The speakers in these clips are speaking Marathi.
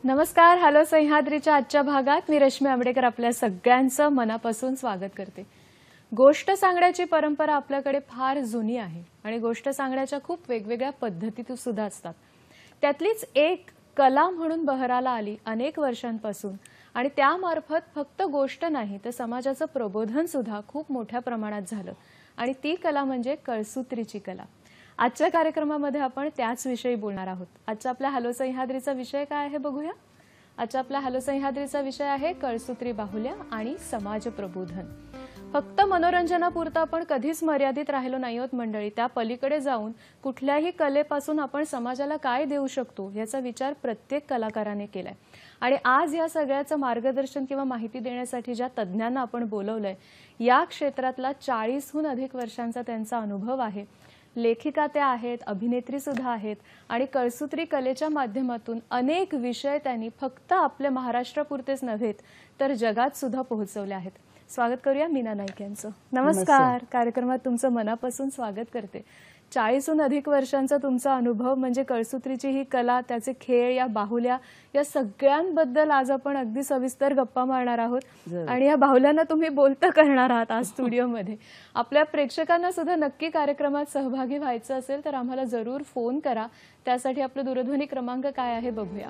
नमस्कार. हॅलो सह्याद्रीच्या आजच्या भागात मी रश्मी आंबेडकर आपल्या सगळ्यांचं मनापासून स्वागत करते. गोष्ट सांगण्याची परंपरा आपल्याकडे फार जुनी आहे आणि गोष्ट सांगण्याच्या खूप वेगवेगळ्या पद्धती सुद्धा असतात. त्यातलीच एक कला म्हणून बहराला आली अनेक वर्षांपासून आणि त्यामार्फत फक्त गोष्ट नाही तर समाजाचं प्रबोधन सुद्धा खूप मोठ्या प्रमाणात झालं आणि ती कला म्हणजे कळसूत्रीची कला. आजच्या कार्यक्रमामध्ये आपण त्याच विषयी बोलणार आहोत. आजचा आपल्या हॅलो सह्याद्रीचा विषय काय आहे बघूया. आजचा आपला हॅलो सह्याद्रीचा विषय आहे कळसूत्री बाहुल्या आणि समाज प्रबोधन. फक्त मनोरंजनापुरता आपण कधीच मर्यादित राहिलो नाही आहोत मंडळी. त्या पलीकडे जाऊन कुठल्याही कलेपासून आपण समाजाला काय देऊ शकतो याचा विचार प्रत्येक कलाकाराने केलाय आणि आज या सगळ्याचं मार्गदर्शन किंवा माहिती देण्यासाठी ज्या तज्ञांना आपण बोलवलंय या क्षेत्रातला 40हून अधिक वर्षांचा त्यांचा अनुभव आहे. लेखिका त्या आहेत, अभिनेत्री सुद्धा आहेत आणि कळसूत्री कलेच्या माध्यमातून अनेक विषय त्यांनी फक्त आपल्या महाराष्ट्रापुरतेच नव्हे तर जगात सुद्धा पोहोचवले आहेत. स्वागत करूया मीना नाईक यांचं. नमस्कार. कार्यक्रमात तुमचं मनापासून स्वागत करते. 40हून अधिक वर्षांचा तुमचा अनुभव म्हणजे कळसूत्रीची ही कला, त्याचे खेळ, या बाहुल्या, या सगळ्यांबद्दल आज आपण अगदी सविस्तर गप्पा मारणार आहोत आणि या बाहुल्यांना तुम्ही बोलतं करणार आहात आज स्टुडिओमध्ये. आपल्या प्रेक्षकांना सुद्धा नक्की कार्यक्रमात सहभागी व्हायचं असेल तर आम्हाला जरूर फोन करा. त्यासाठी आपला दूरध्वनी क्रमांक काय आहे बघूया.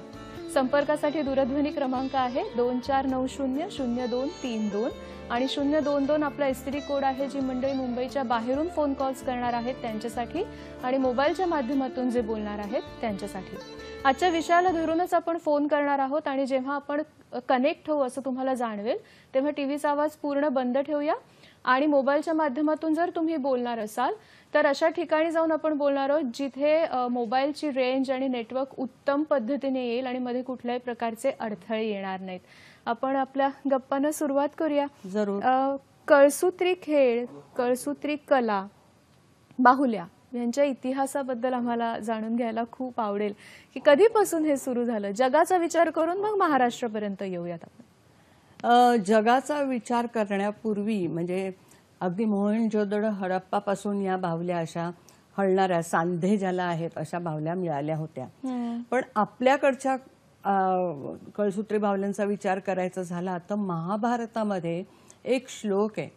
संपर्कासाठी दूरध्वनी क्रमांक आहे 24900232 आणि 022 आपला एसटीडी कोड आहे. जी मंडळी मुंबईच्या बाहेरून फोन कॉल्स करणार आहेत त्यांच्यासाठी आणि मोबाईलच्या माध्यमातून जे बोलणार आहेत त्यांच्यासाठी. आजच्या विषयाला धरूनच आपण फोन करणार आहोत आणि जेव्हा आपण कनेक्ट होऊ असं तुम्हाला जाणवेल तेव्हा टीव्हीचा आवाज पूर्ण बंद ठेवूया आणि मोबाईलच्या माध्यमातून जर तुम्ही बोलणार असाल तर अशा ठिकाणी जाऊन आपण बोलणार आहोत जिथे मोबाईलची रेंज आणि नेटवर्क उत्तम पद्धतीने येईल आणि मध्ये कुठल्याही प्रकारचे अडथळे येणार नाहीत. आपण आपल्या गप्पांना सुरुवात करूया. जरूर. कळसूत्री खेळ, कळसूत्री कला, बाहुल्या यांच्या इतिहासाबद्दल आम्हाला जाणून घ्यायला खूप आवडेल की कधीपासून हे सुरू झालं. जगाचा विचार करून मग महाराष्ट्रापर्यंत येऊयात आपण. जगाचा विचार करण्यापूर्वी म्हणजे अगदी मोहनजोदडो हडप्पापासून या बाहुल्या अशा हलणाऱ्या सांधे ज्याला आहेत अशा बाहुल्या मिळाल्या होत्या. पण आपल्याकडच्या कळसूत्री बाहुल्यांचा विचार करायचा झाला तर महाभारतामध्ये एक श्लोक आहे,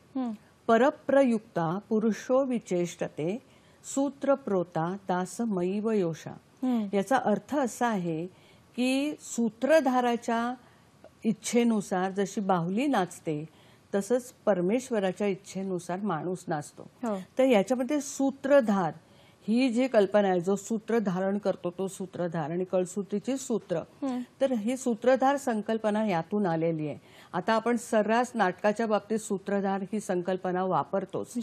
परप्रयुक्ता पुरुषो विचेष्टते सूत्रप्रोता दासमयीव योषा. याचा अर्थ असा आहे की सूत्रधाराच्या इच्छेनुसार जशी बाहुली नाचते तसंच परमेश्वराच्या इच्छेनुसार माणूस नाचतो. तर याच्यामध्ये सूत्रधार ही जी कल्पना आहे, जो सूत्र धारण करतो तो सूत्रधार आणि कळसूत्रीची सूत्र, तर ही सूत्रधार संकल्पना यातून आलेली आहे. आता आपण सर्रास नाटकाच्या बाबतीत सूत्रधार ही संकल्पना वापरतोच,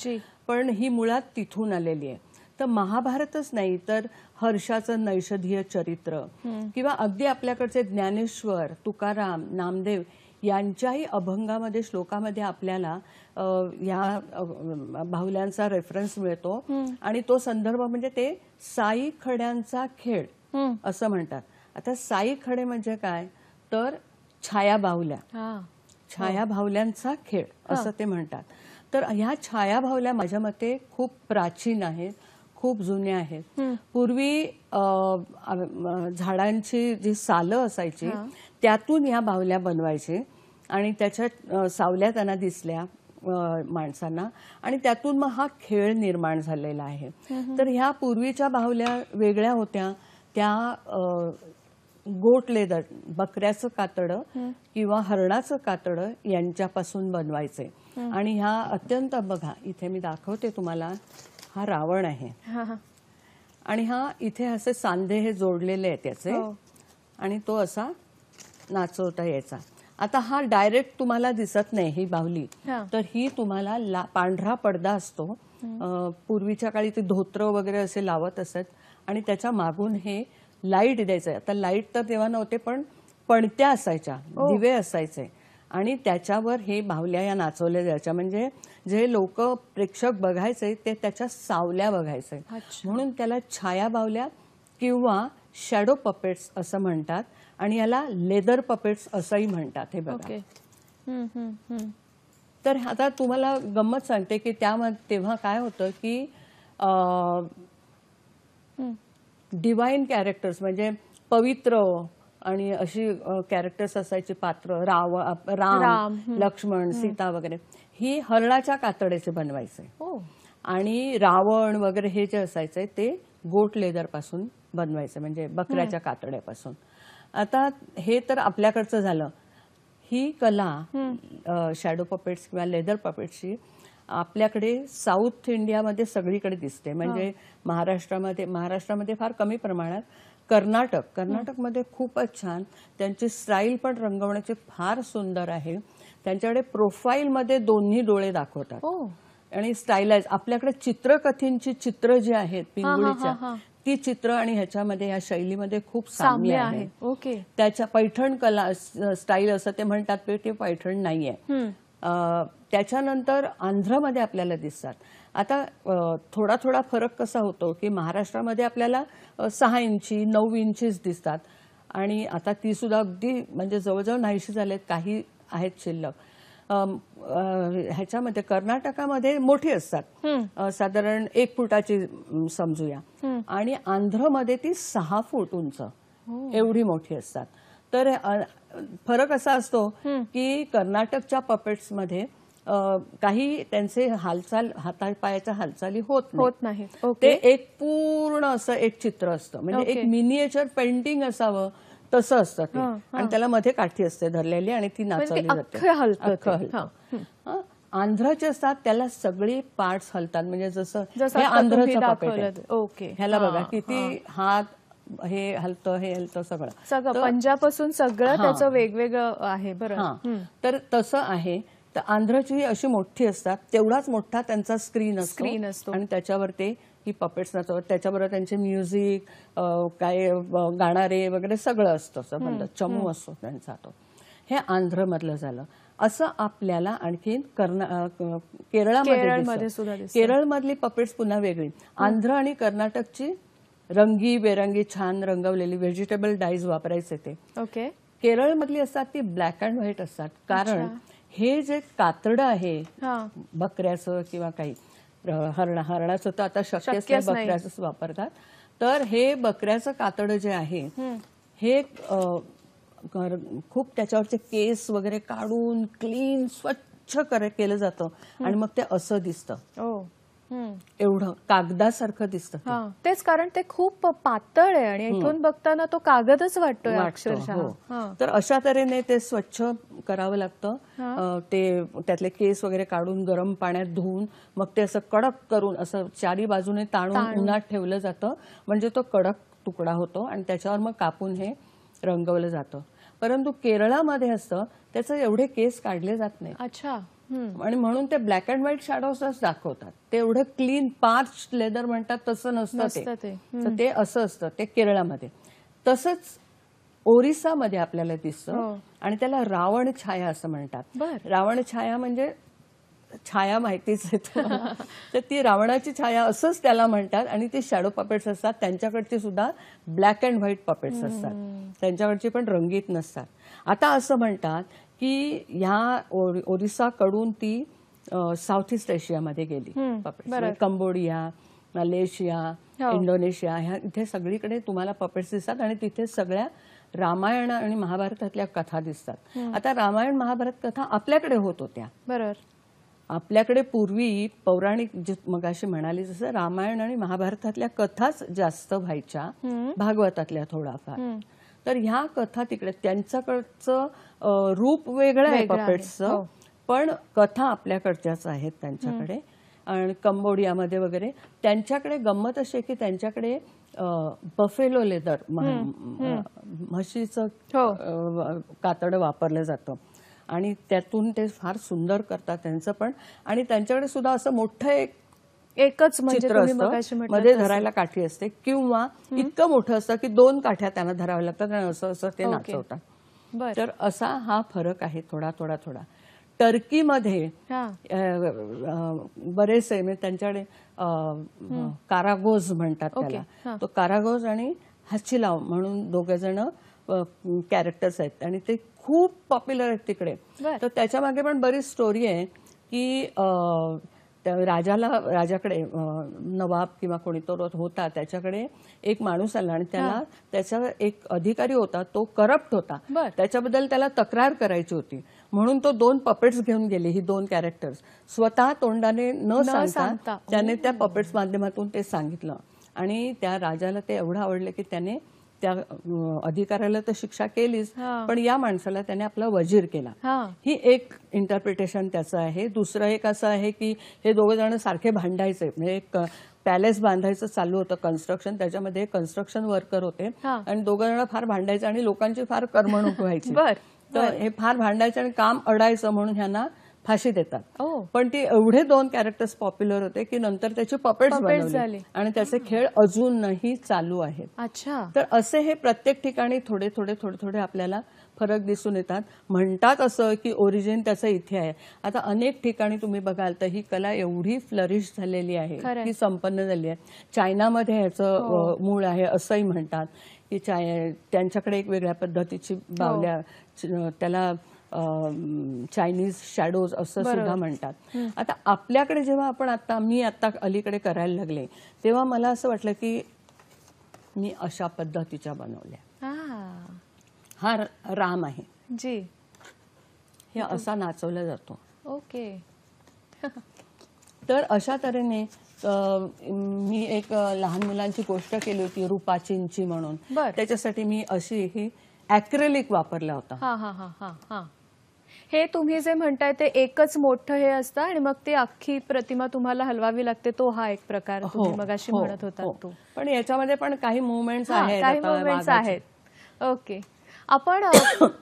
पण ही मुळात तिथून आलेली आहे. तर महाभारतच नाही तर हर्षाचं नैषधीय चरित्र किंवा अगदी आपल्याकडचे ज्ञानेश्वर, तुकाराम, नामदेव यांच्याही अभंगामध्ये, श्लोकामध्ये आपल्याला या बाहुल्यांचा रेफरन्स मिळतो आणि तो संदर्भ म्हणजे ते साई खड्यांचा खेळ असं म्हणतात. आता साई खडे म्हणजे काय तर छाया बाहुल्या, छाया बाहुल्यांचा खेळ असं ते म्हणतात. तर ह्या छाया बाहुल्या माझ्या मते खूप प्राचीन आहेत, खूप जुन्या आहेत. पूर्वी झाडांची जी सालं असायची त्यातून ह्या बाहुल्या बनवायचे आणि त्याच्या सावल्या त्यांना दिसल्या माणसांना आणि त्यातून मग हा खेळ निर्माण झालेला आहे. तर ह्या पूर्वीच्या बाहुल्या वेगळ्या होत्या. त्या गोट लेदर, बकऱ्याचं कातडं किंवा हरणाचं कातडं यांच्यापासून बनवायचे आणि ह्या अत्यंत, बघा इथे मी दाखवते तुम्हाला, हा रावण आहे आणि हा इथे असे सांधे हे जोडलेले आहेत त्याचे आणि तो असा नाचवता यायचा. आता हा डायरेक्ट तुम्हाला दिसत नाही ही बाहुली, हा. तर ही तुम्हाला पांढरा पडदा असतो. पूर्वीच्या काळी ते धोत्र वगैरे असे लावत असत आणि त्याच्या मागून हे लाईट द्यायचं. आता लाईट तर तेव्हा नव्हते, पण पणत्या असायच्या, दिवे असायचे आणि त्याच्यावर हे बाहुल्या या नाचवल्या जायच्या. म्हणजे जे लोक प्रेक्षक बघायचे ते त्याच्या सावल्या बघायचे, म्हणून त्याला छाया बाहुल्या किंवा शॅडो पपेट्स असं म्हणतात आणि याला लेदर पपेट्स असंही म्हणतात. हे बघा. ओके. तर आता तुम्हाला गंमत सांगते की तेव्हा काय होतं की डिवाइन कॅरेक्टर्स म्हणजे पवित्र आणि अशी कॅरेक्टर्स असायची पात्र. राम, लक्ष्मण, सीता वगैरे ही हरणाच्या कातड्याचे बनवायचे आणि रावण वगैरे हे जे असायचे ते गोट लेदर पासून बनवायचे, म्हणजे बकऱ्याच्या कातड्यापासून. आता हे तर आपल्याकडचं झालं. ही कला शॅडो पपेट्स किंवा लेदर पपेट्सची आपल्याकडे साऊथ इंडियामध्ये सगळीकडे दिसते. म्हणजे महाराष्ट्रामध्ये फार कमी प्रमाणात. कर्नाटकमध्ये खूपच छान. त्यांची स्टाईल पण रंगवण्याची फार सुंदर आहे. त्यांच्याकडे प्रोफाईलमध्ये दोन्ही डोळे दाखवतात आणि स्टाईलाइज. आपल्याकडे चित्रकथींची चित्र जी आहेत पिंगुळीच्या, ती चित्र आणि ह्याच्यामध्ये या शैलीमध्ये खूप साम्य आहे. ओके. त्याच्या पैठण कला स्टाईल असं ते म्हणतात, ते पैठण नाहीये. त्याच्यानंतर आंध्रमध्ये आपल्याला दिसतात. आता थोडा थोडा फरक कसा होतो की महाराष्ट्रामध्ये आपल्याला 6 इंची 9 इंचीच दिसतात आणि आता ती सुद्धा अगदी म्हणजे जवळजवळ नाहीशी झालेत, काही आहेत शिल्लक. ह्याच्यामध्ये कर्नाटकामध्ये मोठी असतात, साधारण 1 फुटाची समजूया, आणि आंध्रमध्ये ती 6 फूट उंच एवढी मोठी असतात. तर फरक असा असतो की कर्नाटकच्या पपेट्समध्ये काही त्यांचे हातापायाच्या हालचाली होत नाही. ते एक पूर्ण असं एक चित्र असतं, म्हणजे एक मिनिएचर पेंटिंग असावं तसं असतं ते, आणि त्याला मध्ये काठी असते धरलेली आणि ती नाचवली जाते. आंध्राचे असतात त्याला सगळे पार्ट्स हलतात, म्हणजे जसं हे आंध्रचं पपेट आहे. ह्याला बघा किती हात, हे हलतं हे हलतं सगळं पंजापासून सगळं त्याचं वेगवेगळं आहे. बरं. तर तसं आहे. तर आंध्रची अशी मोठी असतात, तेवढाच मोठा त्यांचा स्क्रीन असतो आणि त्याच्यावर ते ही पपेट्स नाचवतात. त्याच्याबरोबर त्यांचे म्युझिक, काय गाणारे वगैरे सगळं असतं, चमू असतो त्यांचा तो. हे आंध्रमधलं झालं. असं आपल्याला आणखीन केरळमध्ये सुद्धा. केरळमधली पपेट्स पुन्हा वेगळी. आंध्र आणि कर्नाटकची रंगीबेरंगी छान रंगवलेली व्हेजिटेबल डाईज वापरायचे ते. ओके. केरळमधली असतात ती ब्लॅक अँड व्हाईट असतात, कारण हे जे कातडं आहे बकऱ्याचं किंवा काही हरणाचं तर आता शक्यच नाही, बकऱ्याचंच वापरतात. तर हे बकऱ्याचं कातडं जे आहे हे खूप त्याच्यावरचे केस वगैरे काढून क्लीन स्वच्छ केलं जातं आणि मग ते असं दिसतं, एवढं कागदासारखं दिसतं. तेच, कारण ते खूप पातळ आहे आणि इथून बघताना तो कागदच वाटतोय अक्षरशः. तर अशा तऱ्हेने ते स्वच्छ करावं लागतं. ते त्यातले केस वगैरे काढून गरम पाण्यात धुवून मग ते असं कडक करून असं चारी बाजूने ताणून उन्हात ठेवलं जातं, म्हणजे तो कडक तुकडा होतो आणि त्याच्यावर मग कापून हे रंगवलं जातं. परंतु केरळामध्ये असतं त्याचे एवढे केस काढले जात नाही. अच्छा. आणि म्हणून ते ब्लॅक अँड व्हाईट शॅडोजच दाखवतात. ते एवढं क्लीन पार्च लेदर म्हणतात तसं नसतं ते. तर ते असं असतं ते केरळामध्ये. तसंच ओरिसामध्ये आपल्याला दिसतं आणि त्याला रावण छाया असं म्हणतात. रावण छाया म्हणजे छाया माहितीच आहे. तर ती रावणाची छाया असंच त्याला म्हणतात आणि ती शॅडो पपेट्स असतात. त्यांच्याकडची सुद्धा ब्लॅक अँड व्हाईट पपेट्स असतात, त्यांच्याकडची पण रंगीत नसतात. आता असं म्हणतात की ह्या ओरिसाकडून ती साऊथ ईस्ट एशियामध्ये गेली पपेट्स. कंबोडिया, मलेशिया, इंडोनेशिया, ह्या इथे सगळीकडे तुम्हाला पपेट्स दिसतात आणि तिथे सगळ्या रामायण आणि महाभारतातल्या कथा दिसतात. आता रामायण महाभारत कथा आपल्याकडे होत होत्या. बरोबर. आपल्याकडे पूर्वी पौराणिक, मगाशी म्हणाली जसं, रामायण आणि महाभारतातल्या कथाच जास्त व्हायच्या, भागवतातल्या थोडाफार. तर ह्या कथा तिकडे, त्यांच्याकडचं रूप वेगळं आहे पपेट्सचं, पण कथा आपल्याकडच्याच आहेत त्यांच्याकडे. आणि कंबोडियामध्ये वगैरे त्यांच्याकडे गंमत अशी आहे की त्यांच्याकडे बफेलो लेदर म्हशीचं कातडं वापरलं जातं आणि त्यातून ते फार सुंदर करतात त्यांचं पण. आणि त्यांच्याकडे सुद्धा असं मोठं एकच म्हणजे चित्र तुम्ही मगाशी असतं, म्हटलं मध्ये धरायला काठी असते किंवा इतकं मोठं असतं की 2 काठ्या त्यांना धराव्या लागतात आणि असं असं ते नाचवतात. बर तर असा हा फरक आहे थोडा थोडा थोडा. टर्कीमध्ये हा बरेचसे म्हणजे त्यांच्याकडे कारागोज म्हणतात त्याला. तो कारागोज आणि हचिलाव म्हणून दोघे जण कॅरेक्टर्स आहेत आणि ते खूप पॉप्युलर आहेत तिकडे. तर त्याच्या मागे पण बरीच स्टोरी आहे की त्या राजाकडे नवाब किंवा कोणी तो होता, त्याच्याकडे एक माणूस आला आणि त्याचा एक अधिकारी होता, तो करप्ट होता. त्याच्याबद्दल त्याला तक्रार करायची होती म्हणून तो 2 पपेट्स घेऊन गेले. ही 2 कॅरेक्टर्स स्वतः तोंडाने न सांगता त्याने त्या पपेट्स माध्यमातून ते सांगितलं आणि त्या राजाला ते एवढं आवडलं की त्याने त्या अधिकाऱ्याला तर शिक्षा केलीच, पण या माणसाला त्याने आपला वजीर केला. ही एक इंटरप्रिटेशन त्याचं आहे. दुसरं एक असं आहे की हे दोघे जण सारखे भांडायचे. म्हणजे एक पॅलेस बांधायचं चालू होतं कन्स्ट्रक्शन, त्याच्यामध्ये कन्स्ट्रक्शन वर्कर होते आणि दोघं जण फार भांडायचे आणि लोकांची फार करमणूक व्हायची. तर हे फार भांडायचे आणि काम अडायचं म्हणून ह्यांना फाशी देतात. पण ती एवढे 2 कॅरेक्टर्स पॉप्युलर होते की नंतर त्याची पपेट्स बनवली आणि त्याचे खेळ अजूनही चालू आहेत. तर असे हे प्रत्येक ठिकाणी थोडे थोडे थोडे थोडे आपल्याला फरक दिसून येतात. म्हणतात असं की ओरिजिन त्याचं इथे आहे. आता अनेक ठिकाणी तुम्ही बघाल तर ही कला एवढी फ्लरिश झालेली आहे की संपन्न झाली आहे. चायनामध्ये ह्याचं मूळ आहे असंही म्हणतात की त्यांच्याकडे एक वेगळ्या पद्धतीची बावल्या, त्याला चायनीज शॅडोज असं सुद्धा म्हणतात. आता आपल्याकडे जेव्हा मी आता अलीकडे करायला लागले तेव्हा मला असं वाटलं की मी अशा पद्धतीच्या बनवल्या. हा राम आहे जी, हे असा नाचवला जातो. ओके. तर अशा तऱ्हेने मी एक लहान मुलांची गोष्ट केली होती रूपाचिंची म्हणून. त्याच्यासाठी मी अशी ही ॲक्रेलिक वापरला होता. हे तुम्ही जे म्हणताय ते एकच मोठं हे असतं आणि मग ती अख्खी प्रतिमा तुम्हाला हलवावी लागते, तो हा एक प्रकार तुम्ही मगाशी म्हणत होता तो. पण याच्यामध्ये पण काही मुवमेंट्स आहेत. ओके. आपण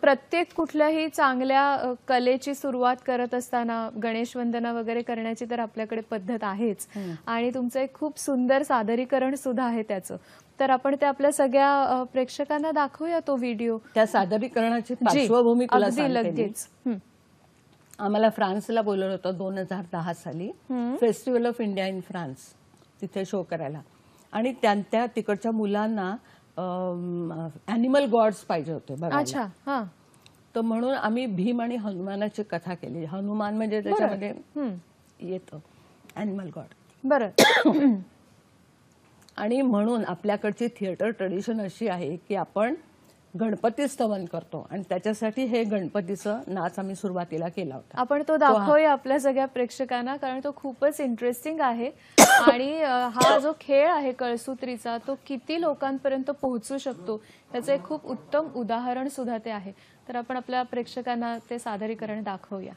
प्रत्येक कुठल्याही चांगल्या कलेची सुरुवात करत असताना गणेश वंदना वगैरे करण्याची तर आपल्याकडे पद्धत आहेच आणि तुमचं एक खूप सुंदर सादरीकरण सुद्धा आहे त्याचं. तर आपण ते आपल्या सगळ्या प्रेक्षकांना दाखवूया तो व्हिडिओ. त्या सादरीकरणाची पार्श्वभूमी तुला सांगते. आम्हाला फ्रान्सला बोलवलं होतं 2010 साली, festival of India in France, तिथे शो करायला. आणि त्या तिकडच्या मुलांना ॲनिमल गॉड्स पाहिजे होते बघायला. तर म्हणून आम्ही भीम आणि हनुमानाची कथा केली. हनुमान म्हणजे त्याच्यामध्ये येतं ॲनिमल गॉड. बरं. आणि म्हणून आपल्याकडची थिएटर ट्रेडिशन अशी आहे की आपण गणपती स्तवन करतो आणि त्याच्यासाठी हे गणपतीचं नाच आम्ही सुरुवातीला केला होता. आपण तो दाखवूया आपल्या सगळ्या प्रेक्षकांना, कारण तो खूपच इंटरेस्टिंग आहे आणि हा जो खेळ आहे कळसूत्रीचा तो किती लोकांपर्यंत पोहोचू शकतो त्याचं एक खूप उत्तम उदाहरण सुद्धा ते आहे. तर आपण आपल्या प्रेक्षकांना ते सादरीकरण दाखवूया.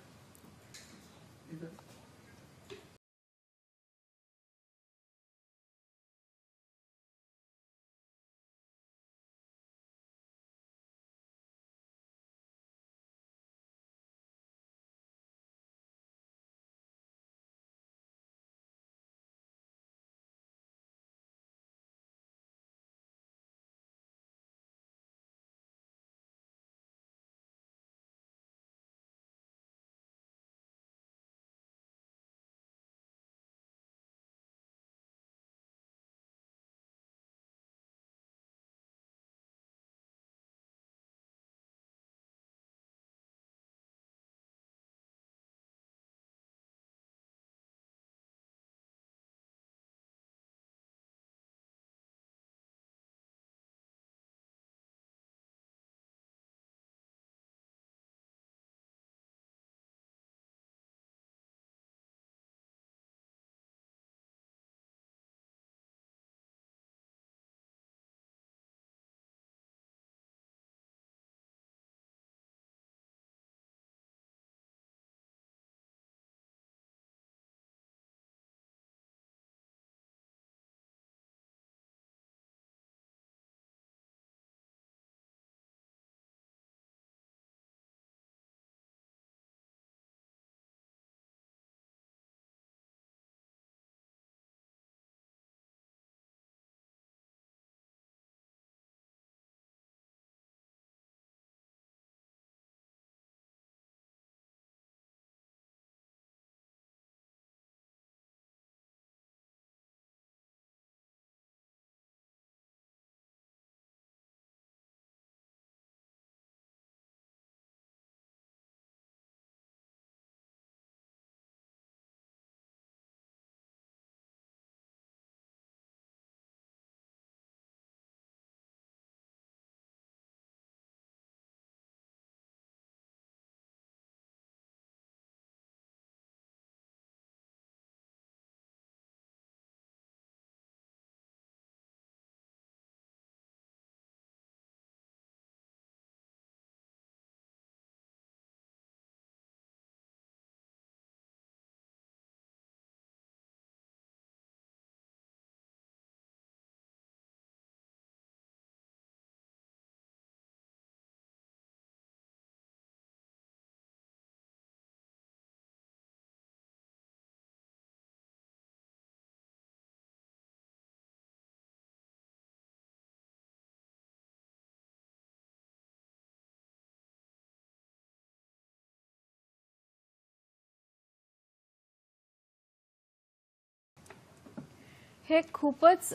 हे खूपच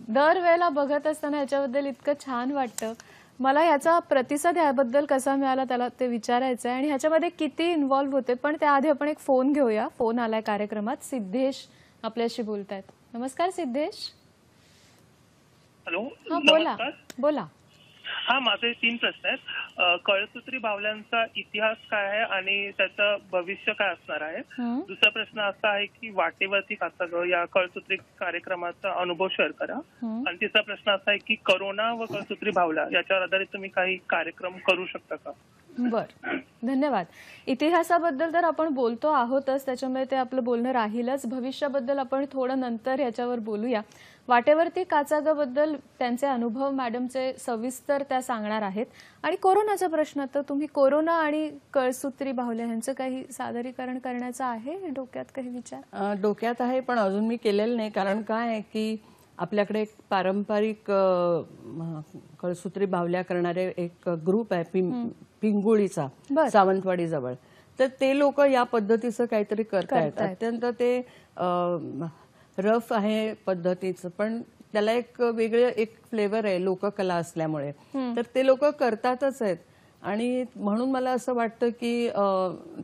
दरवेळेला बघत असताना याच्याबद्दल इतकं छान वाटतं. मला ह्याचा प्रतिसाद याबद्दल कसा मिळाला त्याला ते विचारायचं आहे आणि ह्याच्यामध्ये किती इन्व्हॉल्व्ह होते. पण त्याआधी आपण एक फोन घेऊया. फोन आलाय कार्यक्रमात. सिद्धेश आपल्याशी बोलतायत. नमस्कार सिद्धेश. हॅलो. हा बोला बोला. हा, माझे 3 प्रश्न आहेत. कळसूत्री बाहुल्यांचा इतिहास काय आहे आणि त्याचं भविष्य काय असणार आहे? दुसरा प्रश्न असा आहे की वाटेवरती काचागं या कळसूत्री कार्यक्रमाचा अनुभव शेअर करा. आणि तिसरा प्रश्न असा आहे की करोना व कळसूत्री बाहुल्या याच्यावर आधारित तुम्ही काही कार्यक्रम करू शकता का? बर, धन्यवाद. इतिहासाबद्दल तर आपण बोलतो आहोतच, त्याच्यामुळे ते आपलं बोलणं राहीलच. भविष्याबद्दल आपण थोडं नंतर याच्यावर बोलूया. वाटेवरती काचागाबद्दल त्यांचे अनुभव मॅडमचे सविस्तर त्या सांगणार आहेत. आणि कोरोनाचा प्रश्न, तर तुम्ही कोरोना आणि कळसूत्री बाहुल्या यांचं काही सादरीकरण करण्याचं आहे डोक्यात काही विचार? डोक्यात आहे, पण अजून मी केलेलं नाही. कारण काय आहे की आपल्याकडे एक पारंपरिक कळसूत्री बाहुल्या करणारे एक ग्रुप आहे पिंगुळीचा, सावंतवाडी जवळ. तर ते लोक या पद्धतीचं काहीतरी करतायत. अत्यंत ते रफ आहे पद्धतीचं, पण त्याला एक वेगळं एक फ्लेवर आहे लोककला असल्यामुळे. तर ते लोक करतातच आहेत. आणि म्हणून मला असं वाटतं की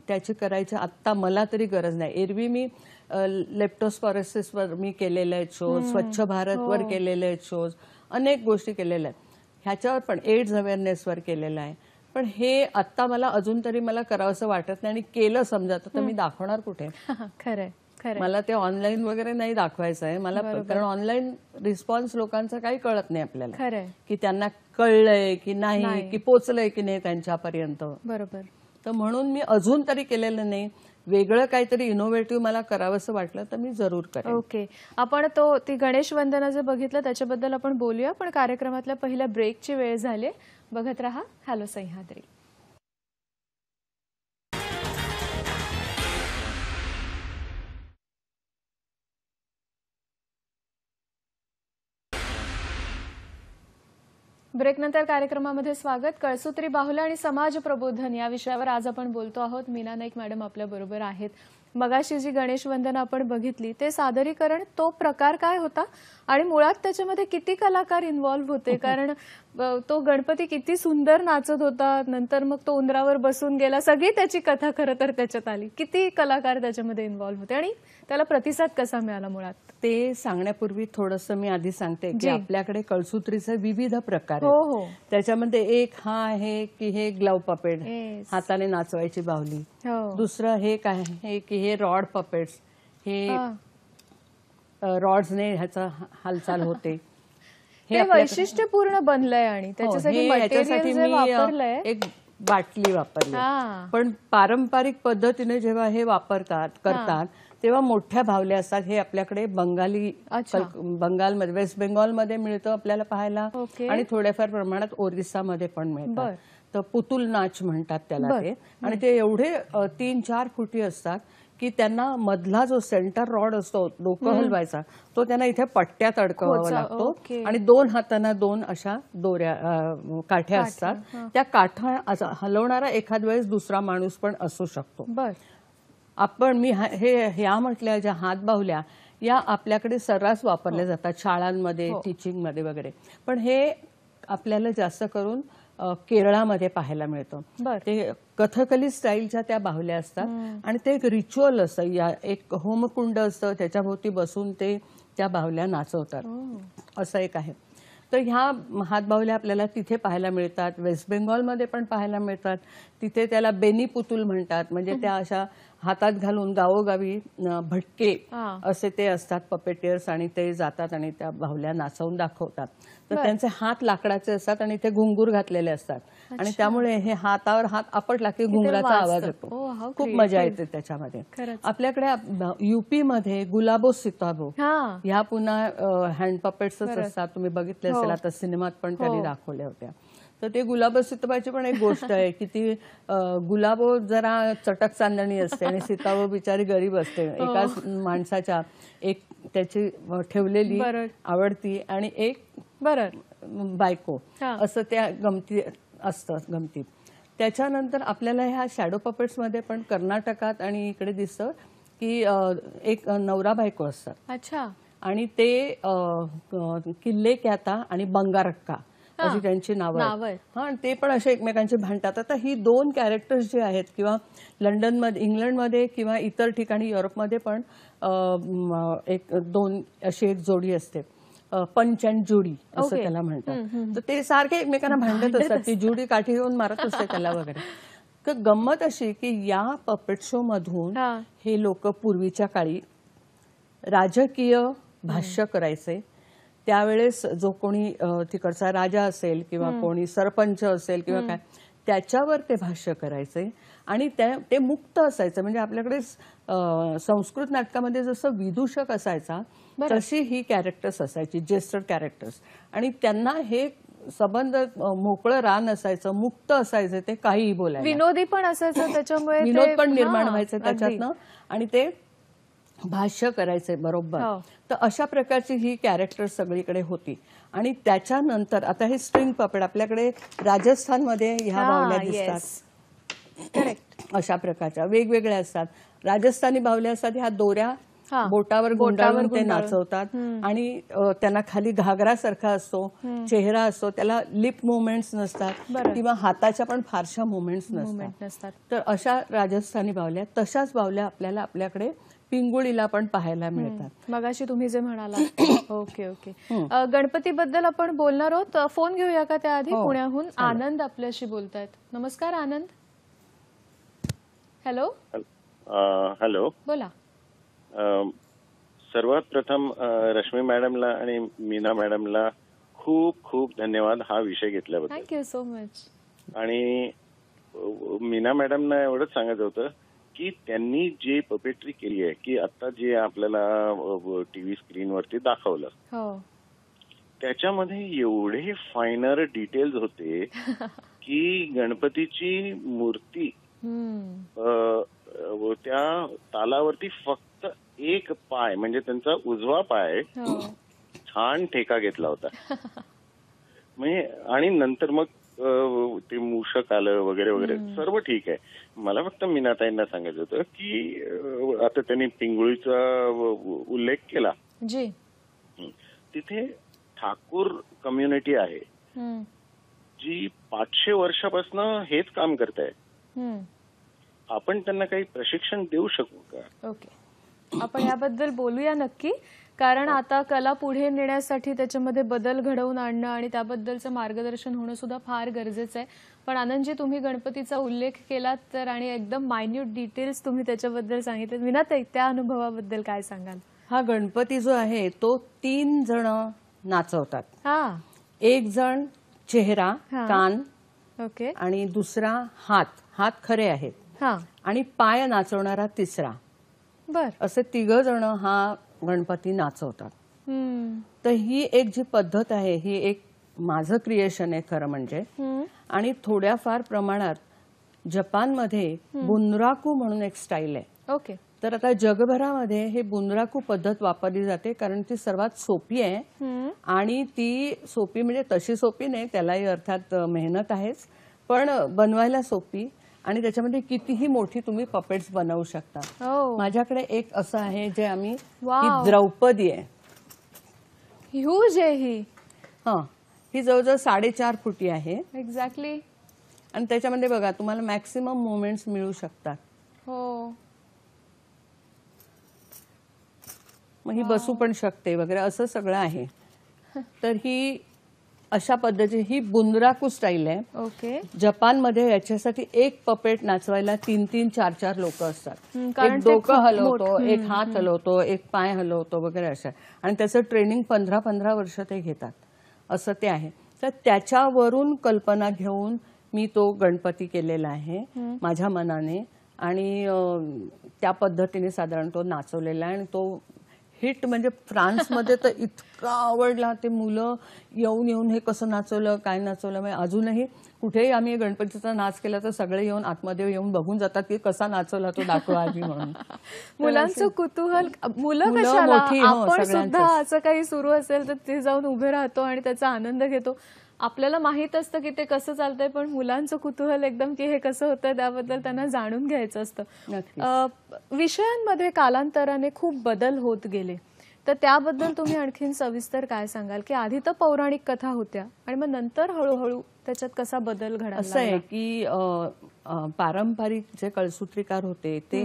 त्याची करायची आत्ता मला तरी गरज नाही. एरवी मी लेप्टोस्पायरोसिसवर मी केलेले आहेत शोज, स्वच्छ भारतवर केलेले आहेत शोज, अनेक गोष्टी केलेल्या आहेत. ह्याच्यावर पण एड्स अवेअरनेसवर केलेलं आहे. पण हे आत्ता मला अजून तरी मला करावंसं वाटत नाही. आणि केलं समजा तर मी दाखवणार कुठे? खरंय. मला ते ऑनलाईन वगैरे नाही दाखवायचं आहे मला, कारण ऑनलाईन रिस्पॉन्स लोकांचा काही कळत नाही आपल्याला की त्यांना कळलंय की नाही, की पोचलंय की नाही त्यांच्यापर्यंत. बरोबर. तर म्हणून मी अजून तरी केलेलं नाही. वेगळं काहीतरी इनोव्हेटिव्ह मला करावंसं वाटलं तर मी जरूर करेन. ओके. आपण ती गणेश वंदना जे बघितलं त्याच्याबद्दल आपण बोलूया, पण कार्यक्रमातल्या पहिल्या ब्रेकची वेळ झाली. बघत रहा हॅलो सह्याद्री. ब्रेकनंतर कार्यक्रमामध्ये स्वागत. कळसूत्री बाहुल्या आणि समाज प्रबोधन या विषयावर आज आपण बोलतो आहोत. मीना नाईक मॅडम आपल्या बरोबर आहेत. मगाशी जी गणेश वंदना आपण बघितली ते सादरीकरण, तो प्रकार काय होता आणि मुळात त्याच्यामध्ये किती कलाकार इन्व्हॉल्व्ह होते? कारण तो गणपती किती सुंदर नाचत होता, नंतर मग तो उंदरावर बसून गेला, सगळी त्याची कथा खरं तर त्याच्यात आली. किती कलाकार त्याच्यामध्ये इन्व्हॉल्व्ह होते आणि त्याला प्रतिसाद कसा मिळाला? मुळात ते सांगण्यापूर्वी थोडंसं मी आधी सांगते की आपल्याकडे कळसूत्रीचे विविध प्रकार आहेत. त्याच्यामध्ये एक हा आहे की हे ग्लव पपेट, हाताने नाचवायची बाहुली. दुसरं हे काय आहे की हे रॉड पपेट्स, हे रॉड्सने ह्याचा हालचाल होते. हे वैशिष्ट्यपूर्ण बनलंय आणि त्याच्यासाठी मी एक बाटली वापरली. पण पारंपरिक पद्धतीने जेव्हा हे करतात तेव्हा मोठ्या बाहुल्या असतात. हे आपल्याकडे बंगालमध्ये, वेस्ट बेंगॉलमध्ये मिळतं आपल्याला पाहायला, आणि थोड्याफार प्रमाणात ओरिसामध्ये पण मिळतात. तर पुतुल नाच म्हणतात त्याला ते. आणि ते एवढे 3-4 फुटी असतात की त्यांना मधला जो सेंटर रॉड असतो डोकं हलवायचा, तो त्यांना इथे पट्ट्यात अडकवावा लागतो. आणि 2 हातांना 2 अशा दोऱ्या काठ्या असतात. त्या काठ्या हलवणारा एखाद वेळेस दुसरा माणूस पण असू शकतो. मी ह्या म्हटल्या ज्या हात बाहुल्या या आपल्याकडे सर्रास वापरल्या जातात शाळांमध्ये, टीचिंगमध्ये वगैरे. पण हे आपल्याला जास्त करून केरळामध्ये पाहायला मिळतं. ते कथकली स्टाईलच्या त्या बाहुल्या असतात आणि ते एक रिच्युअल असतं. एक होमकुंड असतं, त्याच्याभोवती बसून ते त्या बाहुल्या नाचवतात. असं एक आहे. तर ह्या हात बाहुल्या आपल्याला तिथे पाहायला मिळतात. वेस्ट बेंगॉलमध्ये पण पाहायला मिळतात. तिथे त्याला बेनी पुतुल म्हणतात. म्हणजे त्या अशा हातात घालून गावोगावी भटके असे ते असतात पपेटियर्स, आणि ते जातात आणि त्या बाहुल्या नाचवून दाखवतात. तर त्यांचे हात लाकडाचे असतात आणि ते घुंगूर घातलेले असतात. आणि त्यामुळे हे हातावर हात आपटला की घुंगराचा आवाज येतो. खूप मजा येते त्याच्यामध्ये. आपल्याकडे युपी मध्ये गुलाबो सिताबो ह्या पुन्हा हँड पपेट्सच असतात. तुम्ही बघितले असेल, आता सिनेमात पण त्यांनी दाखवल्या होत्या. तर ते गुलाबो सिताबाची पण एक गोष्ट आहे की ती गुलाबो जरा चटक चांदणी असते आणि सिताबो बिचारी गरीब असते. एका माणसाच्या एक त्याची ठेवलेली आवडती आणि एक बायको, असं त्या गमती असतं गमतीत. त्याच्यानंतर आपल्याला ह्या शॅडो पपेट्समध्ये पण कर्नाटकात आणि इकडे दिसतं की एक नवरा बायको असतात. आणि ते किल्ले क्याता आणि बंगारक्का अशी त्यांची नावं आहेत. हा, आणि ते पण असे एकमेकांचे भांडतात. आता ही दोन कॅरेक्टर्स जे आहेत किंवा लंडनमध्ये, इंग्लंडमध्ये किंवा इतर ठिकाणी युरोपमध्ये पण एक दोन अशी एक जोडी असते, पंच अँड जुडी असं त्याला म्हणतात. तर ते सारखे एकमेकांना भांडत असतात, ती जुडी काठी घेऊन मारत असते त्याला वगैरे. तर गंमत अशी की या पपेट शो मधून हे लोक पूर्वीच्या काळी राजकीय भाष्य करायचे. त्यावेळेस जो कोणी तिकडचा राजा असेल किंवा कोणी सरपंच असेल किंवा काय, त्याच्यावर ते भाष्य करायचे आणि ते मुक्त असायचं. म्हणजे आपल्याकडे संस्कृत नाटकामध्ये जसं विदूषक असायचा तशी ही कॅरेक्टर्स असायची, जेस्टर कॅरेक्टर्स. आणि त्यांना हे संबंध मोकळं रान असायचं, मुक्त असायचं, ते काहीही बोलायला. विनोदी पण असायचं, त्याच्यामुळे विनोद पण निर्माण व्हायचे त्याच्यातनं आणि ते भाष्य करायचे बरोबर. तर अशा प्रकारची ही कॅरेक्टर सगळीकडे होती. आणि त्याच्यानंतर आता हे स्ट्रिंग पपेट आपल्याकडे राजस्थानमध्ये ह्या बावल्या दिसतात. अशा प्रकारच्या वेगवेगळ्या असतात. राजस्थानी बावल्या असतात, ह्या दोऱ्या बोटावर गुंडाळून ते नाचवतात आणि त्यांना खाली घागरा सारखा असतो, चेहरा असतो, त्याला लिप मुवमेंट्स नसतात किंवा हाताच्या पण फारशा मुवमेंट्स नसतात. तर अशा राजस्थानी बावल्या, तशाच बावल्या आपल्याला आपल्याकडे पिंगुळीला पण पाहायला मिळतात. मगाशी तुम्ही जे म्हणाला. Okay okay. गणपतीबद्दल आपण बोलणार आहोत. फोन घेऊया का त्याआधी? पुण्याहून आनंद आपल्याशी बोलतायत. नमस्कार आनंद. हॅलो. हॅलो, बोला. सर्वात प्रथम रश्मी मॅडमला आणि मीना मॅडमला खूप खूप धन्यवाद हा विषय घेतल्याबद्दल. Thank you so much. आणि मीना मॅडमना एवढंच सांगायचं होतं की त्यांनी जे पपेट्री केली आहे, की आता जे आपल्याला टीव्ही स्क्रीनवरती दाखवलं, त्याच्यामध्ये एवढे फायनर डिटेल्स होते की गणपतीची मूर्ती त्या तालावरती फक्त एक पाय म्हणजे त्यांचा उजवा पाय छान ठेका घेतला होता. म्हणजे आणि नंतर मग ते मूषक आलं वगैरे वगैरे सर्व ठीक आहे. मला फक्त मीनाताईंना सांगायचं होतं की आता त्यांनी पिंगुळीचा उल्लेख केला. तिथे ठाकूर कम्युनिटी आहे जी 500 वर्षापासून हेच काम करत आहे. आपण त्यांना काही प्रशिक्षण देऊ शकू का? ओके, आपण याबद्दल बोलूया नक्की. कारण आता कला पुढे नेण्यासाठी त्याच्यामध्ये बदल घडवून आणणं आणि त्याबद्दलचं मार्गदर्शन होणं सुद्धा फार गरजेचं आहे. पण आनंदजी, तुम्ही गणपतीचा उल्लेख केलात तर आणि एकदम मायन्यूट डिटेल्स तुम्ही त्याच्याबद्दल सांगितले. मीनाताई, त्या अनुभवाबद्दल काय सांगाल? हा गणपती जो आहे तो 3 जण नाचवतात. एक जण चेहरा, कान, ओके, आणि दुसरा हात खरे आहेत आणि पाय नाचवणारा तिसरा. बर, असे 3 जण हा गणपती नाचवतात. तर ही एक जी पद्धत आहे ही एक माझं क्रिएशन आहे खरं म्हणजे. आणि थोड्याफार प्रमाणात जपानमध्ये बुनराकू म्हणून एक स्टाईल आहे. ओके. तर आता जगभरामध्ये हे बुनराकू पद्धत वापरली जाते कारण ती सर्वात सोपी आहे. आणि ती सोपी म्हणजे तशी सोपी नाही, त्यालाही अर्थात मेहनत आहेच, पण बनवायला सोपी. आणि त्याच्यामध्ये कितीही मोठी तुम्ही पपेट्स बनवू शकता. माझ्याकडे एक असं आहे जे आम्ही, ही द्रौपदी आहे, ह्यूज आहे ही. ही जवळजवळ 4.5 फुटी आहे. एक्झॅक्टली. आणि त्याच्यामध्ये बघा तुम्हाला मॅक्सिमम मुवमेंट्स मिळू शकतात. हो, मग ही बसू पण शकते वगैरे असं सगळं आहे. तर ही अशा पद्धतीची ही बुनराकू स्टाईल आहे. ओके. जपानमध्ये याच्यासाठी एक पपेट नाचवायला 3-3, 4-4 लोक असतात. एक डोकं हलवतो, एक हात हलवतो, एक पाय हलवतो वगैरे अशा. आणि त्याचं ट्रेनिंग 15-15 वर्ष ते घेतात, असं ते आहे. तर त्याच्यावरून कल्पना घेऊन मी तो गणपती केलेला आहे माझ्या मनाने. आणि त्या पद्धतीने साधारण तो नाचवलेला आहे. आणि तो हिट म्हणजे फ्रान्समध्ये तर इतका आवडला. ते मुलं येऊन येऊन हे कसं नाचवलं, काय नाचवलं. म्हणजे अजूनही कुठेही आम्ही गणपतीचा नाच केला तर सगळे येऊन आतमध्ये येऊन बघून जातात की कसा नाचवला तो, दाखवा आधी म्हणून. मुलांचं कुतूहल. मुलं कशाला, आपण सुद्धा असं काही सुरू असेल तर ते जाऊन उभे राहतो आणि त्याचा आनंद घेतो. आपल्याला माहित असतं की ते कसं चालतंय, पण मुलांचं कुतूहल एकदम की हे कसं होतंय त्याबद्दल त्यांना जाणून घ्यायचं असतं. विषयांमध्ये कालांतराने खूप बदल होत गेले. तर त्याबद्दल तुम्ही आणखीन सविस्तर काय सांगाल की आधी तर पौराणिक कथा होत्या आणि मग नंतर हळूहळू त्याच्यात कसा बदल घडायला असं आहे की पारंपरिक जे कळसूत्रीकार होते ते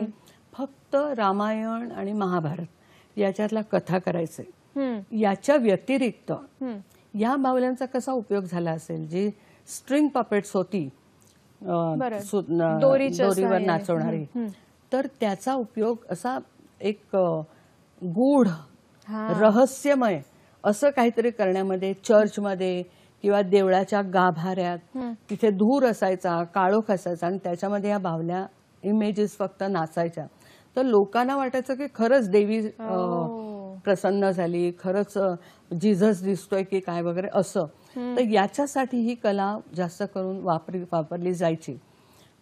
फक्त रामायण आणि महाभारत याच्यातला कथा करायचे. याच्या व्यतिरिक्त या बाहुल्यांचा कसा उपयोग झाला असेल, जी स्ट्रिंग पपेट्स होती दोरीवर नाचवणारी, तर त्याचा उपयोग असा एक गूढ रहस्यमय असं काहीतरी करण्यामध्ये, चर्चमध्ये किंवा देवळाच्या गाभाऱ्यात तिथे धूर असायचा, काळोख असायचा आणि त्याच्यामध्ये या बाहुल्या इमेजेस फक्त नाचायच्या. तर लोकांना वाटायचं की खरंच देवी प्रसन्न झाली, खरंच जीजस दिसतोय की काय वगैरे असं. तर याच्यासाठी ही कला जास्त करून वापरली जायची.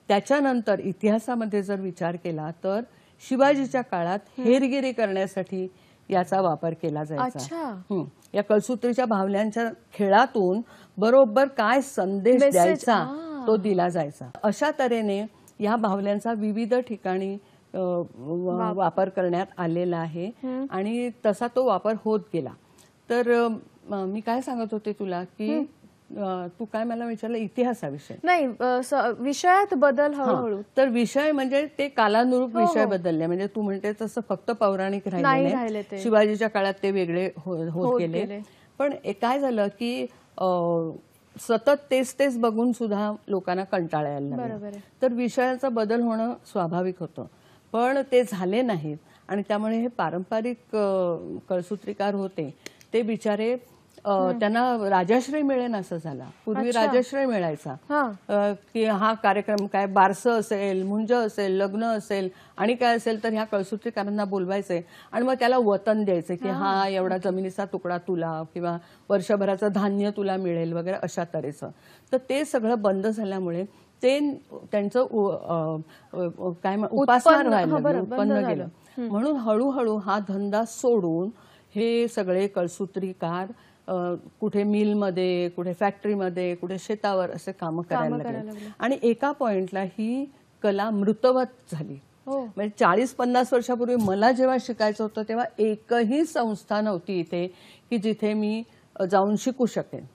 त्याच्यानंतर इतिहासामध्ये जर विचार केला तर शिवाजीच्या काळात हेरगिरी करण्यासाठी याचा वापर केला जायचा. या कळसूत्रीच्या बाहुल्यांच्या खेळातून बरोबर काय संदेश द्यायचा तो दिला जायचा. अशा तऱ्हेने या बाहुल्यांचा विविध ठिकाणी वापर करण्यात आलेला आहे आणि तसा तो वापर होत गेला. तर मी काय सांगत होते तुला की तू काय मला विचारलं इतिहासाविषयी? नाही, विषयात बदल हळूहळू. तर विषय म्हणजे ते कालानुरूप विषय बदलले. म्हणजे तू म्हणते तसं फक्त पौराणिक राहिले, शिवाजीच्या काळात ते वेगळे होत गेले. पण काय झालं की सतत तेच बघून सुद्धा लोकांना कंटाळा यायला लागला. तर विषयाचा बदल होणं स्वाभाविक होतं, पण ते झाले नाहीत आणि त्यामुळे हे पारंपरिक कळसूत्रीकार होते ते बिचारे त्यांना राजाश्रय मिळेन असं झाला. पूर्वी राजाश्रय मिळायचा की हा कार्यक्रम काय बारसं असेल, मुंज असेल, लग्न असेल आणि काय असेल तर ह्या कळसूत्रीकारांना बोलवायचे आणि मग त्याला वतन द्यायचे की हा एवढा जमिनीचा तुकडा तुला किंवा वर्षभराचं धान्य तुला मिळेल वगैरे अशा तऱ्हेचं. तर ते सगळं बंद झाल्यामुळे ते त्यांचं काय उपासमार व्हायला उत्पन्न गेलं. म्हणून हळूहळू हा धंदा सोडून हे सगळे कळसूत्रीकार कुठे मिलमध्ये, कुठे फॅक्टरीमध्ये, कुठे शेतावर असे कामं करायला लागले आणि एका पॉइंटला ही कला मृतवत झाली. म्हणजे 40-50 वर्षापूर्वी मला जेव्हा शिकायचं होतं तेव्हा एकही संस्था नव्हती इथे की जिथे मी जाऊन शिकू शकेन.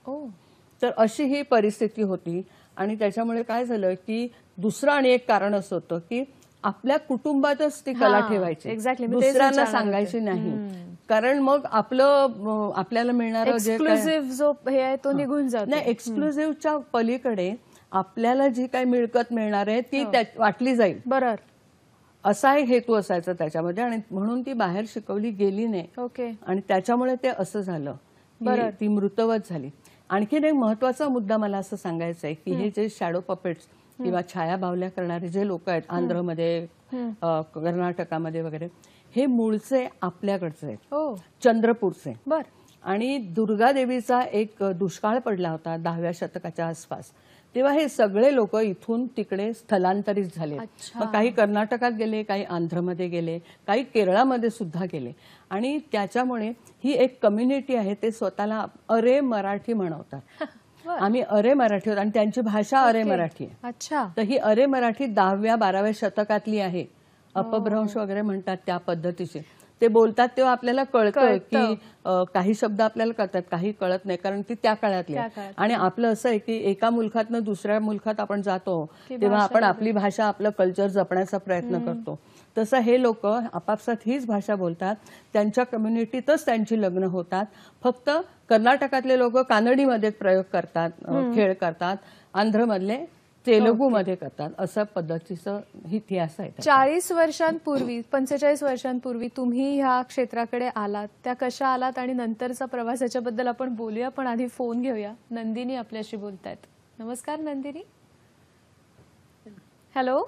तर अशी ही परिस्थिती होती आणि त्याच्यामुळे काय झालं की दुसरं आणि एक कारण असं होतं की आपल्या कुटुंबातच ती कला ठेवायची, दुसऱ्यांना सांगायची नाही. कारण मग आपल्याला मिळणारं जे जो हे आहे तो निघून जातो. नाही, एक्सक्लुझिव्हच्या पलीकडे आपल्याला जी काही मिळकत मिळणार आहे ती वाटली जाईल, बरोबर, असा एक हेतू असायचा त्याच्यामध्ये आणि म्हणून ती बाहेर शिकवली गेली नाही आणि त्याच्यामुळे ते असं झालं, ती मृतवत झाली. आणखीन एक महत्वाचा मुद्दा मला असं सांगायचा आहे की हे जे शॅडो पपेट्स किंवा छाया बाहुल्या करणारे जे लोक आहेत आंध्रमध्ये, कर्नाटकामध्ये वगैरे, हे मूळचे आपल्याकडचे आहेत, चंद्रपूरचे. आणि दुर्गादेवीचा एक दुष्काळ पडला होता 10व्या शतकाच्या आसपास, तेव्हा हे सगळे लोक इथून तिकडे स्थलांतरित झाले. मग काही कर्नाटकात गेले, काही आंध्रमध्ये गेले, काही केरळामध्ये सुद्धा गेले आणि त्याच्यामुळे ही एक कम्युनिटी आहे, ते स्वतःला अरे मराठी म्हणवतात. आम्ही अरे मराठी आहोत आणि त्यांची भाषा अरे मराठी आहे. तर ही अरे मराठी 10व्या-12व्या शतकातली आहे. अपभ्रंश वगैरे म्हणतात त्या पद्धतीचे ते बोलतात. तेव्हा आपल्याला कळतं की काही शब्द आपल्याला कळतात, काही कळत नाही, कारण ती त्या काळातली आहे. आणि आपलं असं आहे की एका मुलखातनं दुसऱ्या मुलखात आपण जातो तेव्हा आपण आपली भाषा, आपलं कल्चर जपण्याचा प्रयत्न करतो. तसं हे लोक आपापसात हीच भाषा बोलतात, त्यांच्या कम्युनिटीतच त्यांची लग्न होतात. फक्त कर्नाटकातले लोक कानडीमध्ये प्रयोग करतात, खेळ करतात, आंध्रमधले तेलुगूमध्ये करतात, अशा पद्धतीचं इतिहास आहे. 40 वर्षांपूर्वी, 45 वर्षांपूर्वी तुम्ही ह्या क्षेत्राकडे आलात, त्या कशा आलात आणि नंतरचा प्रवास याच्याबद्दल आपण बोलूया. पण आधी फोन घेऊया. नंदिनी आपल्याशी बोलतायत. नमस्कार नंदिनी. हॅलो.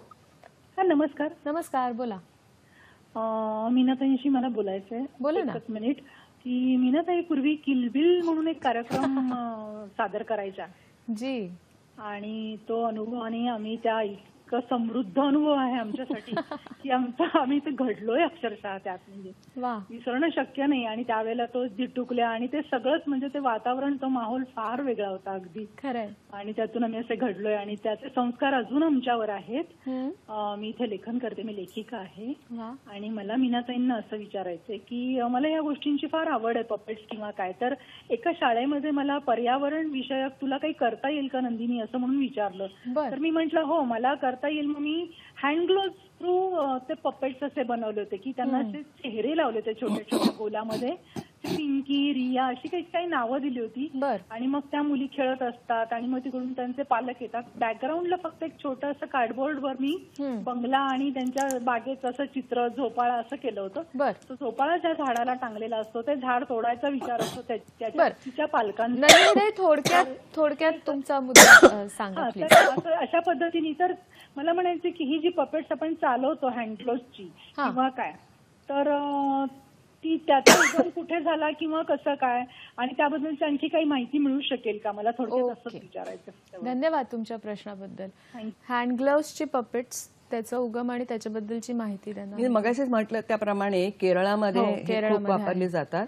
नमस्कार. नमस्कार, बोला. मीनाताईंशी मला बोलायचंय. बोला ना. एक मिनिट. की मीनाताई पूर्वी किलबिल म्हणून एक कार्यक्रम सादर करायचा जी, आणि तो अनुभव आणि आम्ही त्या इतका समृद्ध अनुभव आहे आमच्यासाठी की आम्ही ते घडलोय अक्षरशः त्यात. म्हणजे वा. विसरणं शक्य नाही. आणि त्यावेळेला तो जिटुकल्या आणि ते सगळंच म्हणजे ते वातावरण, तो माहोल फार वेगळा होता अगदी. खरंय. आणि त्यातून आम्ही असे घडलोय आणि त्याचे संस्कार अजून आमच्यावर आहेत. मी इथे लेखन करते, मी लेखिका आहे. वा. आणि मला मीनाताईंना असं विचारायचंय की मला या गोष्टींची फार आवड आहे, पपेट्स किंवा काय. तर एका शाळेमध्ये मला पर्यावरण विषयक तुला काही करता येईल का नंदिनी असं म्हणून विचारलं. बर. तर मी म्हंटल हो मला करता येईल. मग मी हँड ग्लोव्ज थ्रू ते पपेट्स असे बनवले होते की त्यांना असे चेहरे लावले होते छोट्या छोट्या गोलामध्ये. पिंकी, रिया अशी काही काही नावं दिली होती. बर. आणि मग त्या मुली खेळत असतात आणि मग तिकडून त्यांचे पालक येतात. बॅकग्राऊंडला फक्त एक छोटं असं कार्डबोर्डवर मी बंगला आणि त्यांच्या बागेचं असं चित्र, झोपाळा असं केलं होतं. बर. तो झोपाळा ज्या झाडाला टांगलेला असतो ते झाड तोडायचा विचार असतो त्याच्या तिच्या पालकांचा. नाही, थोडक्यात तुमचा मुद्दा सांगा प्लीज. तर अशा पद्धतीने तर मला म्हणायचं की ही जी पपेट्स आपण चालवतो हँडग्लोव्सची किंवा काय, तर ती त्याचा उगम कुठे झाला किंवा कसं काय आणि त्याबद्दलची आणखी काही माहिती मिळू शकेल का, मला थोडक्यात असं विचारायचं. धन्यवाद तुमच्या प्रश्नाबद्दल. हँड ग्लोव्सची पपेट्स, त्याचा उगम आणि त्याच्याबद्दलची माहिती त्यांना. मी मगाशीच म्हटलं त्याप्रमाणे केरळामध्ये हे खूप वापरली जातात.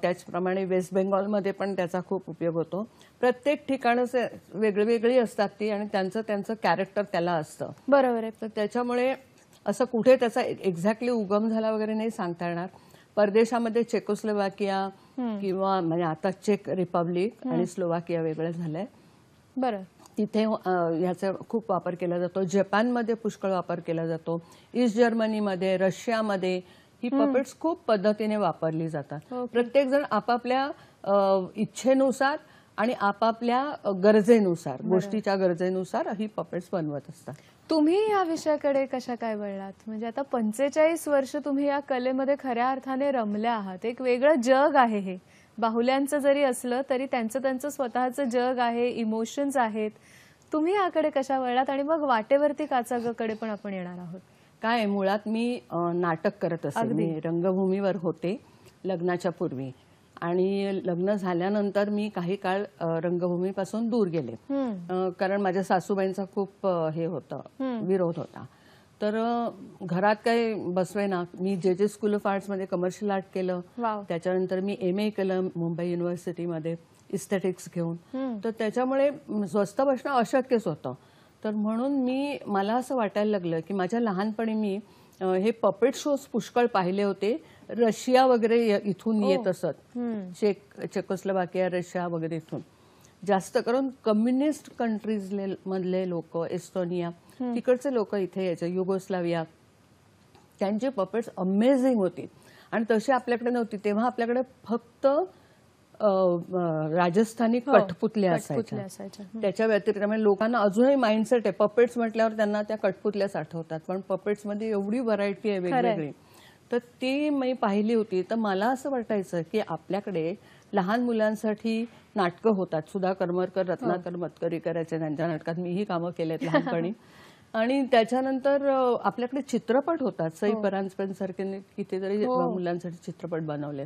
त्याचप्रमाणे वेस्ट बेंगॉलमध्ये पण त्याचा खूप उपयोग होतो. प्रत्येक ठिकाण वेगळी असतात ती आणि त्यांचं कॅरेक्टर त्याला असतं. बरोबर आहे. तर त्याच्यामुळे असं कुठे त्याचा एक्झॅक्टली उगम झाला वगैरे नाही सांगता येणार. परदेशामध्ये चेकोस्लोवाकिया किंवा म्हणजे आता चेक रिपब्लिक आणि स्लोवाकिया वेगळं झालंय. बरं. तिथे ह्याचा खूप वापर केला जातो. जपानमध्ये पुष्कळ वापर केला जातो. ईस्ट जर्मनीमध्ये, रशियामध्ये ही पपेट्स खूप पद्धतीने वापरली जातात. प्रत्येक जण आपापल्या इच्छेनुसार आणि आपापल्या गरजेनुसार, गोष्टीच्या गरजेनुसार ही पपेट्स बनवत असतात. तुम्ही या विषयाकडे कशा काय वळलात? म्हणजे आता 45 वर्ष तुम्ही या कलेमध्ये खऱ्या अर्थाने रमल्या आहात. एक वेगळं जग आहे हे. बाहुल्यांचं जरी असलं तरी त्यांचं स्वतःचं जग आहे, इमोशन्स आहेत. तुम्ही याकडे कशा वळलात आणि मग वाटेवरती काचागकडे पण आपण येणार आहोत. काय मुळात मी नाटक करत असे. मी रंगभूमीवर होते लग्नाच्या पूर्वी आणि लग्न झाल्यानंतर मी काही काळ रंगभूमीपासून दूर गेले. कारण माझ्या सासूबाईंचा खूप हे होतं, विरोध होता. तर घरात काही बसवेना. मी जे स्कूल ऑफ आर्ट्समध्ये कमर्शियल आर्ट केलं. त्याच्यानंतर मी MA केलं मुंबई युनिव्हर्सिटीमध्ये इस्थेटिक्स घेऊन. तर त्याच्यामुळे स्वस्थ बसणं अशक्यच होतं. तर म्हणून मला असं वाटायला लागलं की माझ्या लहानपणी मी हे पपेट शोज पुष्कळ पाहिले होते. रशिया वगैरे इथून येत असत. चेकोस्लोवाकिया, रशिया वगैरे इथून. जास्त करून कम्युनिस्ट कंट्रीज मधले लोक, एस्टोनिया तिकडचे लोक इथे यायचे, युगोस्लाविया. त्यांची पपेट्स अमेझिंग होती आणि तशी आपल्याकडे नव्हती. तेव्हा आपल्याकडे फक्त राजस्थानी कठपुतल्या असायच्या. त्याच्या व्यतिरिक्त लोकांना अजूनही माइंडसेट आहे पपेट्स म्हटल्यावर त्यांना त्या कठपुतल्याच आठवतात. पण पपेट्समध्ये एवढी व्हरायटी आहे वेगवेगळी. तर ती मी पाहिली होती. तर मला असं वाटायचं की आपल्याकडे लहान मुलांसाठी नाटकं होतात. सुधा करमरकर, रत्नाकर मतकरी करायचे त्यांच्या नाटकात. मीही कामं केलेत लहानपणी. आणि त्याच्यानंतर आपल्याकडे चित्रपट होतात. सई परांजपेंसारखे कितीतरी मुलांसाठी चित्रपट बनवले.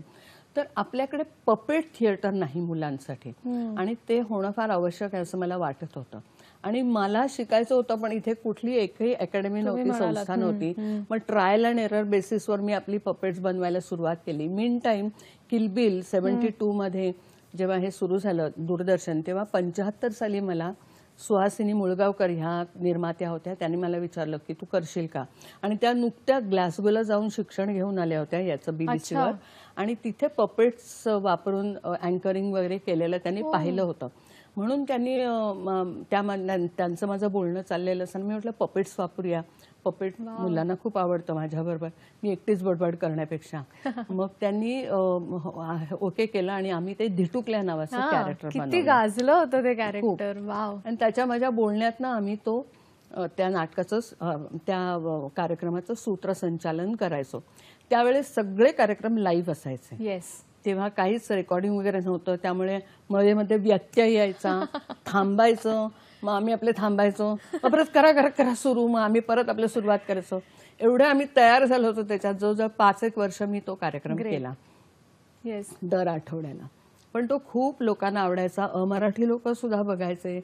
तर आपल्याकडे पपेट थिएटर नाही मुलांसाठी आणि ते होणं फार आवश्यक आहे असं मला वाटत होतं. आणि मला शिकायचं होतं पण इथे कुठली एकही अकॅडमी नव्हती, संस्था नव्हती. मग ट्रायल अँड एरर बेसिसवर मी आपली पपेट्स बनवायला सुरुवात केली. मीन टाइम किलबिल 72 मध्ये जेव्हा हे सुरू झालं दूरदर्शन, तेव्हा 75 साली मला सुहासिनी मुळगावकर ह्या निर्मात्या होत्या. त्यांनी मला विचारलं की तू करशील का. आणि त्या नुकत्या ग्लासगोला जाऊन शिक्षण घेऊन आल्या होत्या याचं बीबीसीवर. आणि तिथे पपेट्स वापरून अँकरिंग वगैरे केलेलं त्यांनी पाहिलं होतं. म्हणून त्यांनी त्यांचं माझं बोलणं चाललेलं असताना मी म्हटलं पपेट्स वापरूया. पपेट मुलांना खूप आवडतं माझ्याबरोबर, मी एकटीच बडबड करण्यापेक्षा. मग त्यांनी ओके केलं आणि आम्ही ते धिटुकल्या नावाचं कॅरेक्टर बनवलं. किती गाजलं होतं ते कॅरेक्टर. वाव. आणि त्याच्या माझ्या बोलण्यातनं आम्ही त्या नाटकाचं, त्या कार्यक्रमाचं सूत्रसंचालन करायचो. त्यावेळेस सगळे कार्यक्रम लाईव्ह असायचे. येस. तेव्हा काहीच रेकॉर्डिंग वगैरे नव्हतं. त्यामुळे मध्ये मध्ये व्यत्यय यायचा, थांबायचं. मग आम्ही आपले थांबायचो, परत करा सुरू. मग आम्ही परत आपली सुरुवात करायचो. एवढे आम्ही तयार झालो होतो. त्याच्यात जवळजवळ 5-1 वर्ष मी तो कार्यक्रम केला. येस. दर आठवड्याला. पण तो खूप लोकांना आवडायचा. अमराठी लोक सुद्धा बघायचे.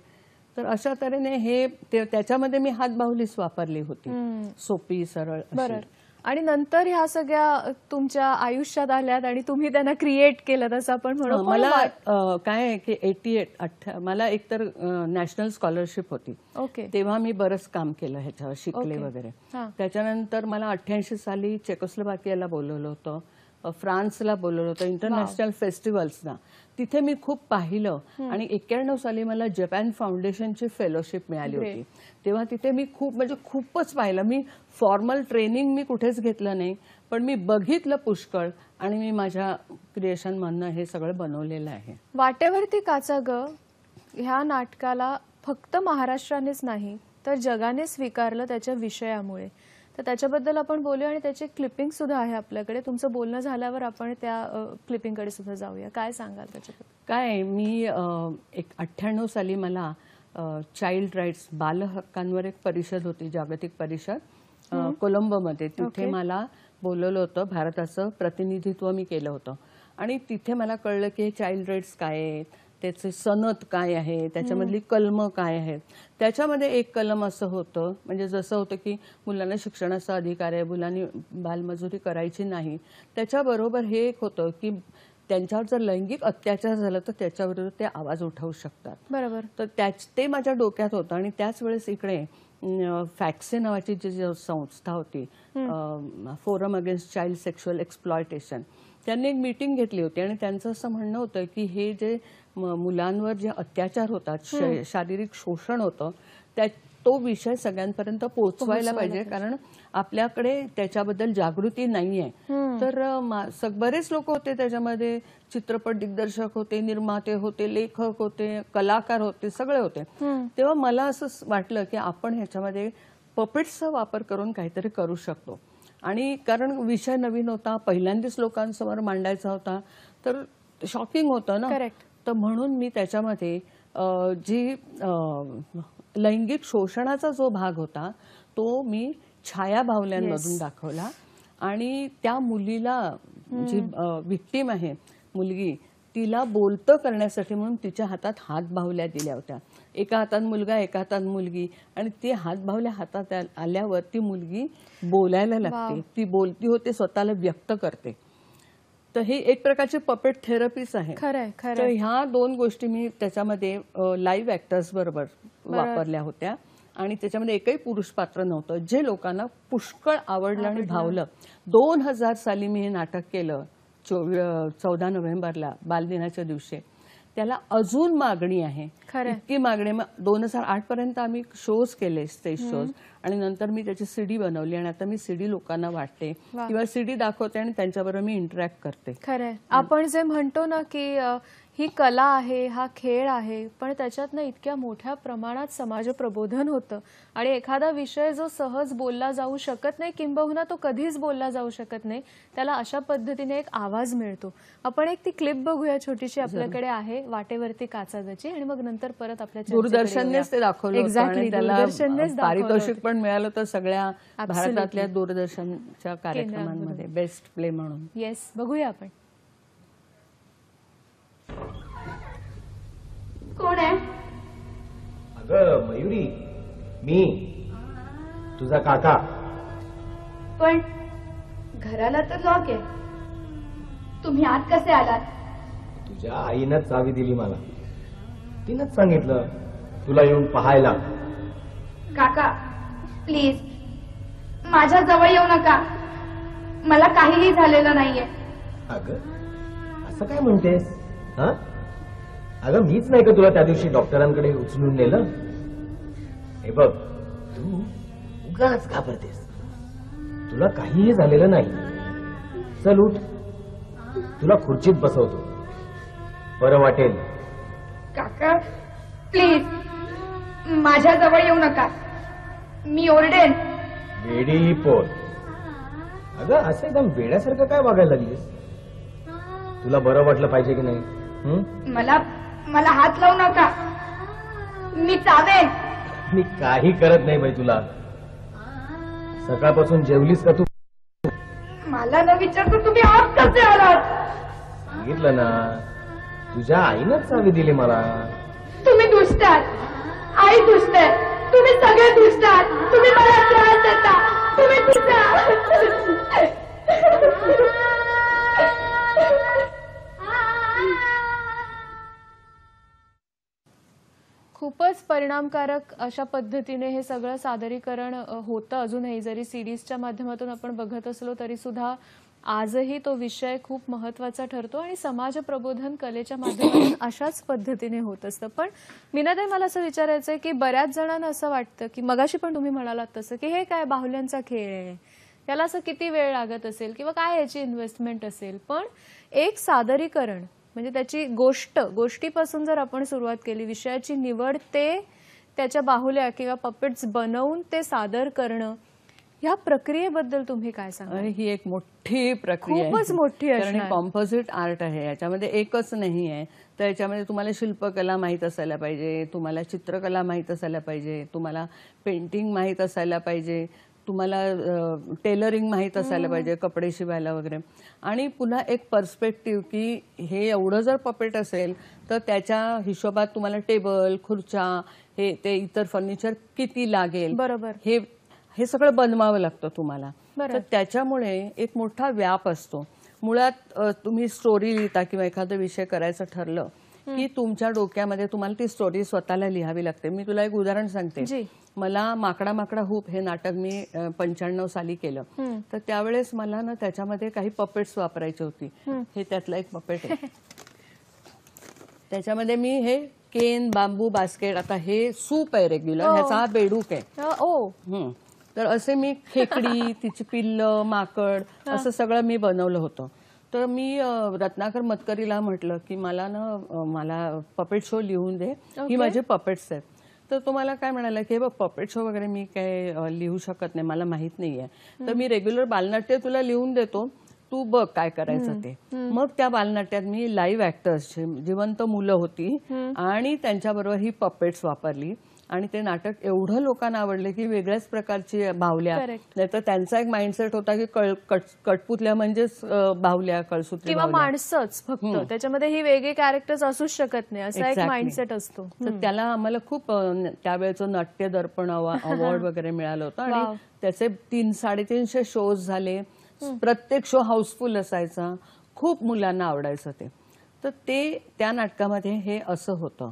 तर अशा तऱ्हेने हे त्याच्यामध्ये मी हातबाहुलीच वापरली होती, सोपी सरळ अशी. बरं. आणि नंतर ह्या सगळ्या तुमच्या आयुष्यात आल्यात आणि तुम्ही त्यांना क्रिएट केलं असं आपण म्हणू. मला काय आहे की 88 मला एकतर नॅशनल स्कॉलरशिप होती. ओके. तेव्हा मी बरंच काम केलं ह्याच्यावर, शिकले ओके. वगैरे. हां. त्याच्यानंतर मला 88 साली चेकोस्लोवाकियाला बोलवलं होतं, फ्रान्सला बोलवलं होतं, इंटरनॅशनल फेस्टिवल्सना. तिथे मी खूप पाहिलं. आणि 91 साली मला जपान फाउंडेशनची फेलोशिप मिळाली होती. तेव्हा तिथे मी म्हणजे खूपच पाहिलं. मी फॉर्मल ट्रेनिंग मी कुठेच घेतलं नाही, पण मी बघितलं पुष्कळ आणि मी माझ्या क्रिएशनमधनं हे सगळं बनवलेलं आहे. वाटेवरती काचा ग ह्या नाटकाला फक्त महाराष्ट्रानेच नाही तर जगाने स्वीकारलं त्याच्या विषयामुळे. तर त्याच्याबद्दल आपण बोलूया आणि त्याची क्लिपिंग सुद्धा आहे आपल्याकडे. तुमचं बोलणं झाल्यावर आपण त्या क्लिपिंगकडे सुद्धा जाऊया. काय सांगाल त्याच्याबद्दल? काय मी 98 साली मला चाइल्ड राईट्स, बाल हक्कांवर एक परिषद होती, जागतिक परिषद कोलंबोमध्ये. तिथे मला बोलवलं होतं, भारताचं प्रतिनिधित्व मी केलं होतं. आणि तिथे मला कळलं की चाइल्ड राईट्स काय आहेत, त्याचे सनद काय आहे, त्याच्यामधली कलम काय आहेत. त्याच्यामध्ये एक कलम असं होतं, म्हणजे जसं होतं की मुलांना शिक्षणाचा अधिकार आहे, मुलांनी बालमजुरी करायची नाही. त्याच्याबरोबर हे एक होतं की त्यांच्यावर जर लैंगिक अत्याचार झाला तर त्याच्याविरुद्ध ते आवाज उठवू शकतात. बरोबर. तर ते माझ्या डोक्यात होतं. आणि त्याच वेळेस इकडे फॅक्से नावाची जी संस्था होती, forum against child sexual exploitation, त्यांनी एक मीटिंग घेतली होती. आणि त्यांचं असं म्हणणं होतं की हे जे मुलांवर जे अत्याचार होतात, शारीरिक शोषण होतं, तो विषय सगळ्यांपर्यंत पोहोचवायला पाहिजे, कारण आपल्याकडे त्याच्याबद्दल जागृती नाहीये. तर बरेच लोक होते त्याच्यामध्ये, चित्रपट दिग्दर्शक होते, निर्माते होते, लेखक होते, कलाकार होते, सगळे होते. तेव्हा मला असं वाटलं की आपण ह्याच्यामध्ये पपेट्सचा वापर करून काहीतरी करू शकतो. आणि कारण विषय नवीन होता, पहिल्यांदाच लोकांसमोर मांडायचा होता, तर शॉकिंग होतं ना. करेक्ट. तर म्हणून मी त्याच्यामध्ये जी लैंगिक शोषणाचा जो भाग होता तो मी छाया बाहुल्यांमधून दाखवला. आणि त्या मुलीला, जी व्हिक्टीम आहे मुलगी, तिला बोलतं करण्यासाठी म्हणून तिच्या हातात हात बाहुल्या दिल्या होत्या. एका हातात मुलगा, एका हातात मुलगी. आणि ते हात बाहुल्या हातात आल्यावर ती मुलगी बोलायला लागते, ती बोलती होते, स्वतःला व्यक्त करते. तर हे एक प्रकारची पपेट थेरपीच आहे. खरंय. तर ह्या दोन गोष्टी मी त्याच्यामध्ये लाईव्ह ऍक्टर्स बरोबर वापरल्या होत्या. आणि त्याच्यामध्ये एकही पुरुष पात्र नव्हतं, जे लोकांना पुष्कळ आवडलं आणि भावलं. 2000 साली मी हे नाटक केलं, 14 नोव्हेंबरला, बालदिनाच्या दिवशी. त्याला अजून मागणी आहे, इतकी मागणी. 2008 पर्यंत आम्ही शोज केले, स्टेज शोज. आणि नंतर मी त्याची सीडी बनवली आणि आता मी सीडी लोकांना वाटते किंवा सीडी दाखवते आणि त्यांच्याबरोबर मी इंटरॅक्ट करते. खरंय. आपण जे म्हणतो ना की ही कला आहे, हा खेळ आहे, पण त्याच्यातनं इतक्या मोठ्या प्रमाणात समाज प्रबोधन होतं. आणि एखादा विषय जो सहज बोलला जाऊ शकत नाही, किंबहुना तो कधीच बोलला जाऊ शकत नाही, त्याला अशा पद्धतीने एक आवाज मिळतो. आपण एक ती क्लिप बघूया, छोटीशी आपल्याकडे आहे, वाटेवरती काचागची. आणि मग नंतर परत आपल्या दूरदर्शननेच ते दाखवलं होतं आणि त्याला दूरदर्शननेच पारितोषिक पण मिळालं होतं सगळ्या भारतातल्या दूरदर्शनच्या कार्यक्रमांमध्ये, बेस्ट प्ले म्हणून. येस, बघूया आपण. कोण आहे? अगं मयुरी, मी तुझा काका. पण घराला तर लॉक आहे. तुम्ही आत कसे आलात? तुझ्या आईनंच चावी दिली मला. तिनंच सांगितलं तुला येऊन पाहायला. काका प्लीज माझ्या जवळ येऊ नका. मला काहीही झालेलं नाहीये. अगं असं काय म्हणतेस? हा, अगं मीच नाही का तुला त्या दिवशी डॉक्टरांकडे उचलून नेलं? हे बघ, तू उगाच घाबरतेस. तुला काहीही झालेलं नाही. चल उठ, तुला खुर्चीत बसवतो, बरं वाटेल. काका प्लीज माझ्या जवळ येऊ नका. मी ओरडेन. वेडी पोर. अगं असं एकदम वेड्यासारखं काय वागायला लागलीस? तुला बरं वाटलं पाहिजे की नाही? मला हात लावू नका. मी चावेन. मी काही करत नाही बाई तुला. सकाळपासून जेवलीस का तू? मला न विचारता तुम्ही आत कसे आलात? सांगितलं ना, तुझ्या आईनंच चावी दिली मला. तुम्ही दुष्ट आहात. काही दुष्ट आहे. तुम्ही सगळे दुष्ट आहात. तुम्ही मला त्रास देता. तुम्ही खूपच परिणामकारक अशा पद्धतीने हे सगळं सादरीकरण होतं. अजूनही जरी सीडीजच्या माध्यमातून आपण बघत असलो तरी सुद्धा आजही तो विषय खूप महत्त्वाचा ठरतो आणि समाज प्रबोधन कलेच्या माध्यमातून अशाच पद्धतीने होत असतं. पण मीनाताई, मला असं विचारायचं आहे की बऱ्याच जणांना असं वाटतं की मगाशी पण तुम्ही म्हणालात तसं की हे काय बाहुल्यांचा खेळ आहे, याला असं किती वेळ लागत असेल किंवा काय याची इन्व्हेस्टमेंट असेल. पण एक सादरीकरण म्हणजे त्याची गोष्टीपासून जर आपण सुरुवात केली, विषयाची निवड ते त्याच्या बाहुल्या किंवा पपेट्स बनवून ते सादर करणं, या प्रक्रियेबद्दल तुम्ही काय सांगा? ही एक मोठी प्रक्रिया आहे. खूपच मोठी कारण असणार. कॉम्पोजिट आर्ट आहे, याच्यामध्ये एकच नाही आहे. तर याच्यामध्ये तुम्हाला शिल्पकला माहीत असायला पाहिजे, तुम्हाला चित्रकला माहीत असायला पाहिजे, तुम्हाला पेंटिंग माहीत असायला पाहिजे, तुम्हाला टेलरिंग माहीत असायला पाहिजे, कपडे शिवायला वगैरे. आणि पुन्हा एक पर्स्पेक्टिव्ह की हे एवढं जर पपेट असेल तर त्याच्या हिशोबात तुम्हाला टेबल, खुर्च्या, हे ते इतर फर्निचर किती लागेल, बरोबर, हे सगळं बनवावं लागतं तुम्हाला. बरं. तर त्याच्यामुळे एक मोठा व्याप असतो. मुळात तुम्ही स्टोरी लिहिता किंवा एखादा विषय करायचं ठरलं की तुमच्या डोक्यामध्ये तुम्हाला ती स्टोरी स्वतःला लिहावी लागते. मी तुला एक उदाहरण सांगते. मला माकडा माकडा हूप हे नाटक मी 95 साली केलं. तर त्यावेळेस मला ना त्याच्यामध्ये काही पपेट्स वापरायची होती. हे त्यातलं एक पपेट आहे. त्याच्यामध्ये मी हे केन, बांबू, बास्केट, आता हे सूप आहे रेग्युलर, ह्याचा हा बेडूक आहे. तर असे मी खेकडी, तिची पिल्लं, माकड असं सगळं मी बनवलं होतं. तर मी रत्नाकर मतकरीला म्हटलं की मला पपेट शो लिहून दे, ही माझी पपेट्स आहेत. तर तो मला काय म्हणाला की बघ, पपेट शो वगैरे मी काय लिहू शकत नाही, मला माहित नाहीये. तर मी रेग्युलर बालनाट्य तुला लिहून देतो, तू बघ काय करायचं ते. मग त्या बालनाट्यात मी लाईव्ह ऍक्टर्स, जिवंत मुलं होती आणि त्यांच्याबरोबर ही पपेट्स वापरली. आणि ते नाटक एवढं लोकांना आवडले की वेगळ्याच प्रकारची बाहुल्या. नाहीतर त्यांचा एक माइंडसेट होता की कठपुतल्या म्हणजेच बाहुल्या, कळसूत्री किंवा माणसंच फक्त, त्याच्यामध्ये ही वेगळे कॅरेक्टर्स असूच शकत नाही, असा एक माइंडसेट असतो. तर त्याला आम्हाला खूप त्यावेळेचं नाट्य दर्पण अवॉर्ड वगैरे मिळालं होतं आणि त्याचे 300-350 शोज झाले. प्रत्येक शो हाऊसफुल असायचा, खूप मुलांना आवडायचं ते. तर ते त्या नाटकामध्ये हे असं होतं.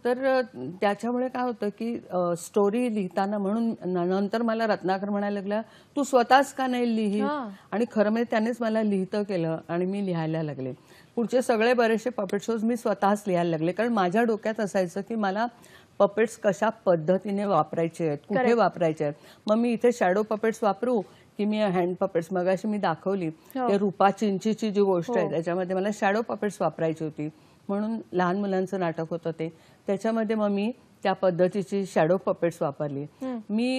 तर त्याच्यामुळे काय होतं की स्टोरी लिहिताना, म्हणून नंतर मला रत्नाकर म्हणायला लागला तू स्वतःच का नाही लिही, आणि खरं म्हणजे त्यानेच मला लिहितं केलं आणि मी लिहायला लागले. पुढचे सगळे बरेचसे पपेट शोज मी स्वतःच लिहायला लागले, कारण माझ्या डोक्यात असायचं की मला पपेट्स कशा पद्धतीने वापरायचे आहेत, कुठे वापरायचे आहेत. मग मी इथे शॅडो पपेट्स वापरू की मी हँड पपेट्स, मगाशी मी दाखवली ते रूपा चिंचीची जी गोष्ट आहे त्याच्यामध्ये मला शॅडो पपेट्स वापरायची होती, म्हणून लहान मुलांचं नाटक होतं ते. त्याच्यामध्ये मग मी त्या पद्धतीची शॅडो पपेट्स वापरली. मी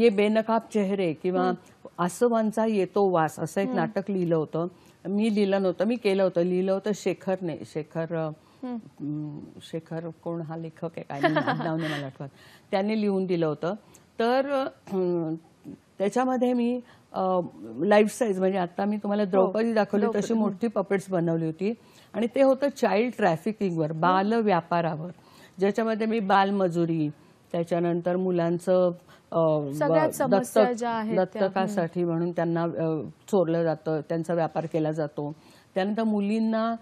ये बेनकाब चेहरे किंवा आसवांचा येतो वास असं एक नाटक लिहिलं होतं. मी लिहिलं नव्हतं, मी केलं होतं, लिहिलं होतं शेखरने. शेखर कोण हा लेखक आहे काय नाव नाही मला आठवत, त्याने लिहून दिलं होतं. तर त्याच्यामध्ये मी लाईफ साईज, म्हणजे आता मी तुम्हाला द्रौपदी दाखवली तशी मोठी पपेट्स बनवली होती. आणि ते होतं चाइल्ड ट्रॅफिकिंगवर, बाल व्यापारावर, ज्याच्यामध्ये मी बालमजुरी, त्याच्यानंतर मुलांचं दत्तकासाठी म्हणून त्यांना चोरलं जातं, त्यांचा व्यापार केला जातो. त्यानंतर मुलींना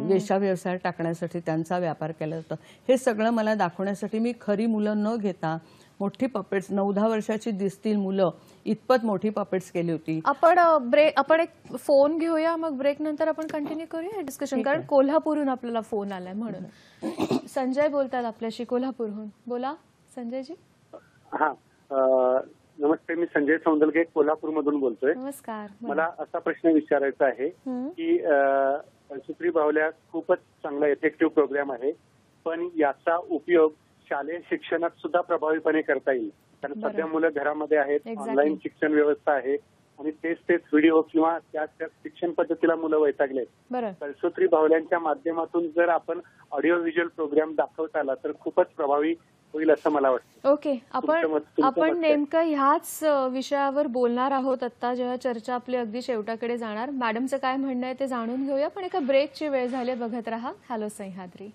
वेश्याव्यवसायात टाकण्यासाठी त्यांचा व्यापार केला जातो. हे सगळं मला दाखवण्यासाठी मी खरी मुलं न घेता मोठी पपेट्स, 9-10 वर्षाची दिसतील मुलं इतपत मोठी पपेट्स केली होती. आपण एक फोन घेऊया, मग ब्रेक नंतर आपण कंटिन्यू करूया डिस्कशन, कारण कोल्हापूरहून आपल्याला फोन आलाय म्हणून. संजय बोलतात आपल्याशी कोल्हापूरहून. बोला संजयजी. हा, नमस्ते, मी संजय सौंदलगे कोल्हापूरमधून बोलतोय. नमस्कार. मला असा प्रश्न विचारायचा आहे की कळसूत्री बाहुल्या खूपच चांगला इफेक्टिव्ह प्रोग्राम आहे, पण याचा उपयोग शालेय शिक्षणात सुद्धा प्रभावीपणे करता येईल. कारण सध्या मुलं घरामध्ये आहेत, ऑनलाईन शिक्षण व्यवस्था आहे आणि तेच व्हिडिओ किंवा त्याच शिक्षण पद्धतीला मुलं वैतागलेत. कळसूत्री बाहुल्यांच्या माध्यमातून जर आपण ऑडिओ व्हिज्युअल प्रोग्राम दाखवता आला तर खूपच प्रभावी होईल असं मला वाटतं. ओके, आपण नेमकं ह्याच विषयावर बोलणार आहोत आता, जेव्हा चर्चा आपली अगदी शेवटाकडे जाणार. मॅडमचं काय म्हणणं आहे ते जाणून घेऊया, पण एका ब्रेकची वेळ झाली. बघत राहा हॅलो सह्याद्री.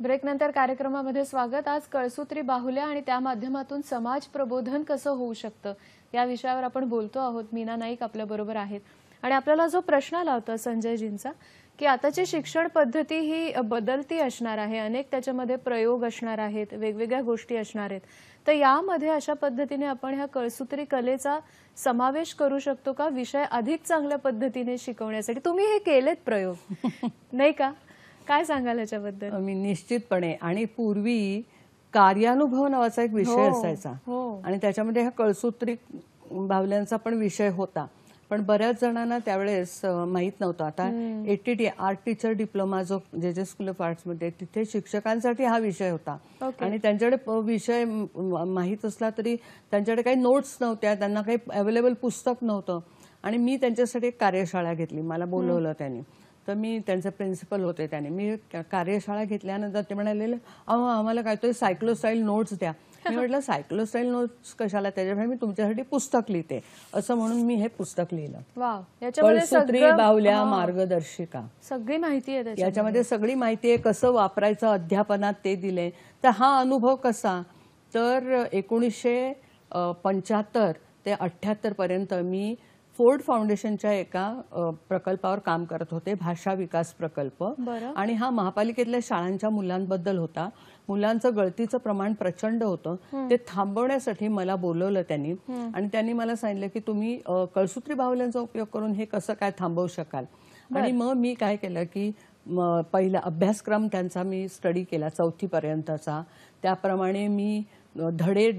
ब्रेकनंतर कार्यक्रमामध्ये स्वागत. आज कळसूत्री बाहुल्या आणि त्या माध्यमातून समाज प्रबोधन कसं होऊ शकतं या विषयावर आपण बोलतो आहोत. मीना नाईक आपल्या बरोबर आहेत आणि आपल्याला जो प्रश्न आला होता संजयजींचा की आताची शिक्षण पद्धती ही बदलती असणार आहे, अनेक त्याच्यामध्ये प्रयोग असणार आहेत, वेगवेगळ्या गोष्टी असणार आहेत, तर यामध्ये अशा पद्धतीने आपण ह्या कळसूत्री कलेचा समावेश करू शकतो का विषय अधिक चांगल्या पद्धतीने शिकवण्यासाठी? तुम्ही हे केलेत प्रयोग नाही का? काय सांगाल याच्याबद्दल? मी निश्चितपणे. आणि पूर्वी कार्यानुभव नावाचा एक विषय असायचा आणि त्याच्यामध्ये हा कळसूत्री बाहुल्यांचा पण विषय होता, पण बऱ्याच जणांना त्यावेळेस माहित नव्हतं. आता ATT आर्ट टीचर डिप्लोमा जो जे स्कूल ऑफ आर्ट्स मध्ये तिथे शिक्षकांसाठी हा विषय होता आणि त्यांच्याकडे विषय माहीत असला तरी त्यांच्याकडे काही नोट्स नव्हत्या, त्यांना काही अवेलेबल पुस्तक नव्हतं आणि मी त्यांच्यासाठी एक कार्यशाळा घेतली. मला बोलवलं त्यांनी, तर मी त्यांचे प्रिन्सिपल होते. त्याने मी कार्यशाळा घेतल्यानंतर ते म्हणाले अहो आम्हाला काहीतरी सायक्लोस्टाईल नोट्स द्या. मी म्हटलं सायक्लोस्टाईल नोट्स कशाला, त्याच्यामुळे मी तुमच्यासाठी पुस्तक लिहिते असं म्हणून मी हे पुस्तक लिहिलं. कळसूत्री बाहुल्या मार्गदर्शिका. सगळी माहिती आहे याच्यामध्ये सगळी माहिती आहे, कसं वापरायचं अध्यापनात ते दिले. तर हा अनुभव कसा, तर 1975 ते 78 पर्यंत मी फोर्ड फाउंडेशनच्या एका प्रकल्पावर काम करत होते, भाषा विकास प्रकल्प. आणि हा महापालिकेतल्या शाळांच्या मुलांबद्दल होता. मुलांचं गळतीचं प्रमाण प्रचंड होतं, ते थांबवण्यासाठी मला बोलवलं त्यांनी आणि त्यांनी मला सांगितलं की तुम्ही कळसूत्री बाहुल्यांचा उपयोग करून हे कसं काय थांबवू शकाल. आणि मग मी काय केलं की पहिला अभ्यासक्रम त्यांचा मी स्टडी केला 4थी पर्यंतचा. त्याप्रमाणे मी धडे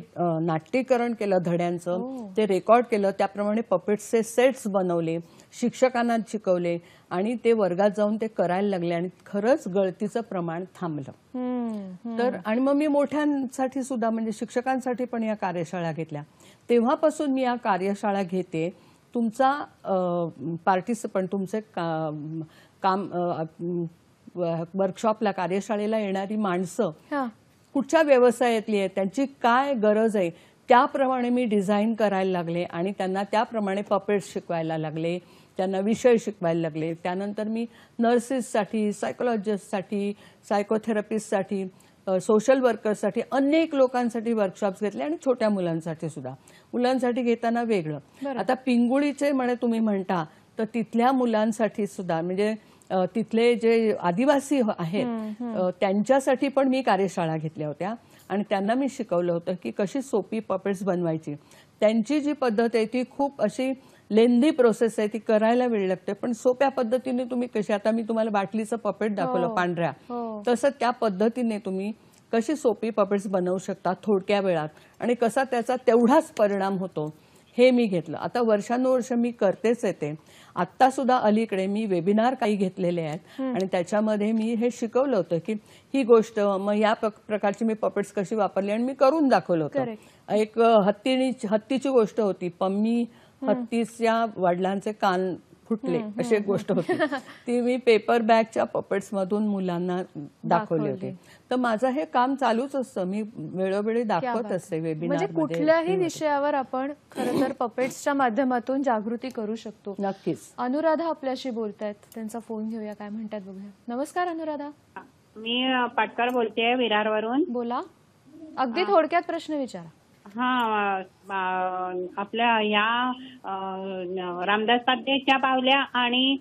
नाट्यीकरण केलं धड्यांचं, ते रेकॉर्ड केलं. त्याप्रमाणे पपेट्सचे सेट्स बनवले, शिक्षकांना शिकवले आणि ते वर्गात जाऊन ते करायला लागले आणि खरंच गळतीचं प्रमाण थांबलं. तर आणि मग मी मोठ्यांसाठी सुद्धा म्हणजे शिक्षकांसाठी पण या कार्यशाळा घेतल्या. तेव्हापासून मी या कार्यशाळा घेते. तुमचा पार्टिसिपंट तुमचे काम वर्कशॉपला कार्यशाळेला येणारी माणसं कुठच्या व्यवसायातली आहे, त्यांची काय गरज आहे त्याप्रमाणे मी डिझाईन करायला लागले आणि त्यांना त्याप्रमाणे पपेट्स शिकवायला लागले, त्यांना विषय शिकवायला लागले. त्यानंतर मी नर्सेससाठी, सायकोलॉजिस्टसाठी, सायकोथेरपिस्टसाठी, सोशल वर्कर्ससाठी अनेक लोकांसाठी वर्कशॉप्स घेतले आणि छोट्या मुलांसाठी सुद्धा. मुलांसाठी घेताना वेगळं. आता पिंगुळीचे म्हणे तुम्ही म्हणता, तर तिथल्या मुलांसाठी सुद्धा म्हणजे तिथले जे आदिवासी आहेत त्यांच्यासाठी पण मी कार्यशाळा घेतल्या होत्या आणि त्यांना मी शिकवलं होतं की कशी सोपी पपेट्स बनवायची. त्यांची जी पद्धत आहे ती खूप अशी लेंदी प्रोसेस आहे, ती करायला वेळ लागते, पण सोप्या पद्धतीने तुम्ही कशी, आता मी तुम्हाला बाटलीचं पपेट दाखवलं पांढऱ्या, तसं त्या पद्धतीने तुम्ही कशी सोपी पपेट्स बनवू शकता थोडक्या वेळात आणि कसा त्याचा तेवढाच परिणाम होतो हे मी घेतलं. आता वर्षानुवर्ष मी करतेच येते. आत्ता सुद्धा अलीकडे मी वेबिनार काही घेतलेले आहेत आणि त्याच्यामध्ये मी हे शिकवलं होतं की ही गोष्ट, मग या प्रकारची मी पपेट्स कशी वापरली आणि मी करून दाखवलं होतं. एक हत्तीची गोष्ट होती. पम्मी हत्तीच्या वडिलांचे कान फुटले अशी एक गोष्ट होती, ती मी पेपर बॅगच्या पपेट्स मधून मुलांना दाखवले होते. तर माझं हे काम चालूच असतं, मी वेळोवेळी दाखवत असते वेबिनार. म्हणजे कुठल्याही विषयावर आपण खरं तर पपेट्सच्या माध्यमातून जागृती करू शकतो. नक्कीच. अनुराधा आपल्याशी बोलतायत, त्यांचा फोन घेऊया, काय म्हणतात बघूया. नमस्कार अनुराधा. मी पाटकर बोलतेय विरारवरून. बोला, अगदी थोडक्यात प्रश्न विचारा. आपल्या या रामदास पाध्ये बाहुल्या आणि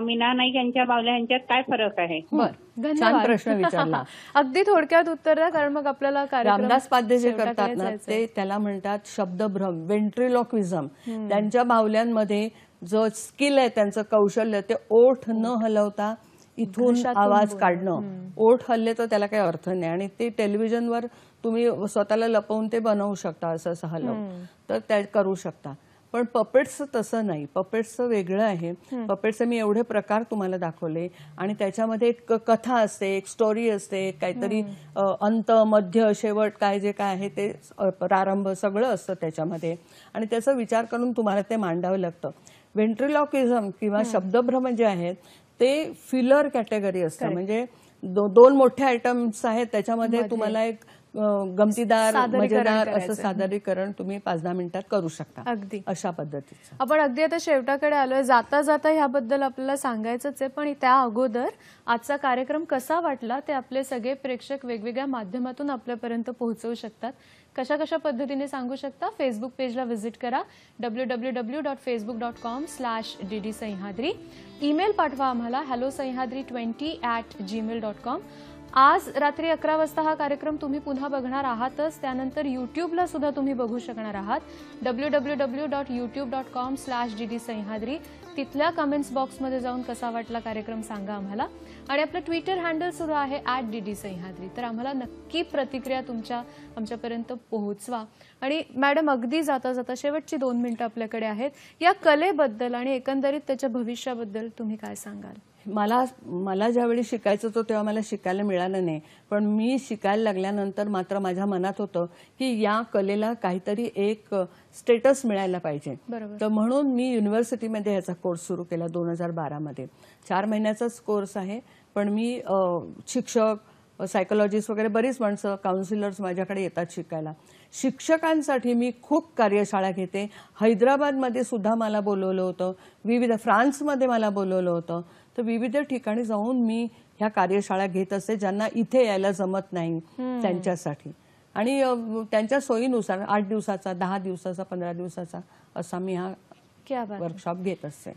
मीना नाईक यांच्या बाहुल्या यांच्यात काय फरक आहे? छान प्रश्न विचारला. अगदी थोडक्यात उत्तर द्या, कारण मग आपल्याला रामदास पाध्ये जे करतात ना ते त्याला म्हणतात शब्दभ्रम, वेंट्रिलॉक्विझम. त्यांच्या बाहुल्यांमध्ये जो स्किल आहे, त्यांचं कौशल्य, ते ओठ न हलवता इथून आवाज काढणं. ओठ हल्ले तर त्याला काही अर्थ नाही आणि ते टेलिव्हिजनवर तुम्ही स्वतःला लपवून ते बनवू शकता, असं हलवून तर ते करू शकता. पण पपेट्सचं तसं नाही, पपेट्सचं वेगळं आहे. पपेट्सचे मी एवढे प्रकार तुम्हाला दाखवले आणि त्याच्यामध्ये एक कथा असते, एक स्टोरी असते, काहीतरी अंत मध्य शेवट काय जे काय आहे ते प्रारंभ सगळं असतं त्याच्यामध्ये आणि त्याचा विचार करून तुम्हाला ते मांडावं लागतं. वेंट्रिलॉक्विझम किंवा शब्दभ्रम जे आहेत ते फिलर कॅटेगरी असतं. म्हणजे दोन मोठे आयटम्स आहेत, त्याच्यामध्ये तुम्हाला एक गमतीदार सादरीकरण मजेदार करायचं. असं सादरीकरण तुम्ही 5-10 मिनिटात करू शकता अगदी. अशा पद्धतीचं. आपण अगदी आता शेवटाकडे आलोय. जाता जाता ह्याबद्दल आपल्याला सांगायचंच आहे, पण त्या अगोदर आजचा कार्यक्रम कसा वाटला ते आपले सगळे प्रेक्षक वेगवेगळ्या माध्यमातून आपल्यापर्यंत पोहोचवू शकतात. कशा कशा पद्धतीने सांगू शकता? फेसबुक पेजला व्हिजिट करा, www.facebook.com/dd सह्याद्री. ईमेल पाठवा आम्हाला hellosahadri20@gmail.com. आज रात्री 11 वाजता हा कार्यक्रम तुम्ही पुन्हा बघणार आहातच. त्यानंतर युट्यूबला सुद्धा तुम्ही बघू शकणार आहात, www.youtube.com/dd सह्याद्री. तिथल्या कमेंट्स बॉक्समध्ये जाऊन कसा वाटला कार्यक्रम सांगा आम्हाला. आणि आपलं ट्विटर हँडल सुरू आहे @dd सह्याद्री. तर आम्हाला नक्की प्रतिक्रिया तुमच्या आमच्यापर्यंत पोहोचवा. आणि मॅडम, अगदी जाता जाता शेवटची 2 मिनिटं आपल्याकडे आहेत. या कलेबद्दल आणि एकंदरीत त्याच्या भविष्याबद्दल तुम्ही काय सांगाल? मला ज्यावेळी शिकायचं होतं तेव्हा मला शिकायला मिळालं नाही, पण मी शिकायला लागल्यानंतर मात्र माझ्या मनात होतं की या कलेला काहीतरी एक स्टेटस मिळायला पाहिजे. तर म्हणून मी युनिव्हर्सिटीमध्ये ह्याचा कोर्स सुरू केला 2012 मध्ये. 4 महिन्याचाच कोर्स आहे, पण मी शिक्षक, सायकोलॉजिस्ट वगैरे बरीच माणसं, काउन्सिलर्स माझ्याकडे येतात शिकायला. शिक्षकांसाठी मी खूप कार्यशाळा घेते. हैदराबादमध्ये सुद्धा मला बोलवलं होतं, फ्रान्समध्ये मला बोलवलं होतं. तर विविध ठिकाणी जाऊन मी ह्या कार्यशाळा घेत असते, ज्यांना इथे यायला जमत नाही त्यांच्यासाठी. आणि त्यांच्या सोयीनुसार 8 दिवसाचा, 10 दिवसाचा, 15 दिवसाचा असा मी हा वर्कशॉप घेत असते.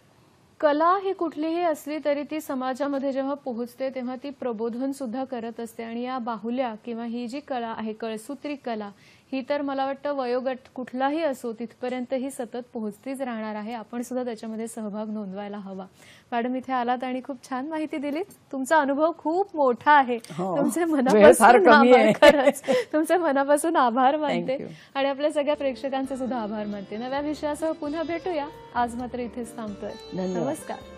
कला ही कुठलीही असली तरी ती समाजामध्ये जेव्हा पोहोचते तेव्हा ती प्रबोधन सुद्धा करत असते. आणि या बाहुल्या किंवा ही जी कला आहे, कळसूत्री कला, ही तर मला वाटतं वयोगट कुठलाही असो तिथपर्यंत ही सतत पोहोचतीच राहणार आहे. आपण सुद्धा त्याच्यामध्ये सहभाग नोंदवायला हवा. मॅडम, इथे आलात आणि खूप छान माहिती दिलीत. तुमचा अनुभव खूप मोठा आहे. तुमचे मनापासून आभार. खरंच तुमचे मनापासून आभार मानते आणि आपल्या सगळ्या प्रेक्षकांचे सुद्धा आभार मानते. नव्या विषयासह पुन्हा भेटूया. आज मात्र इथेच थांबतोय. धन्यवाद. नमस्कार.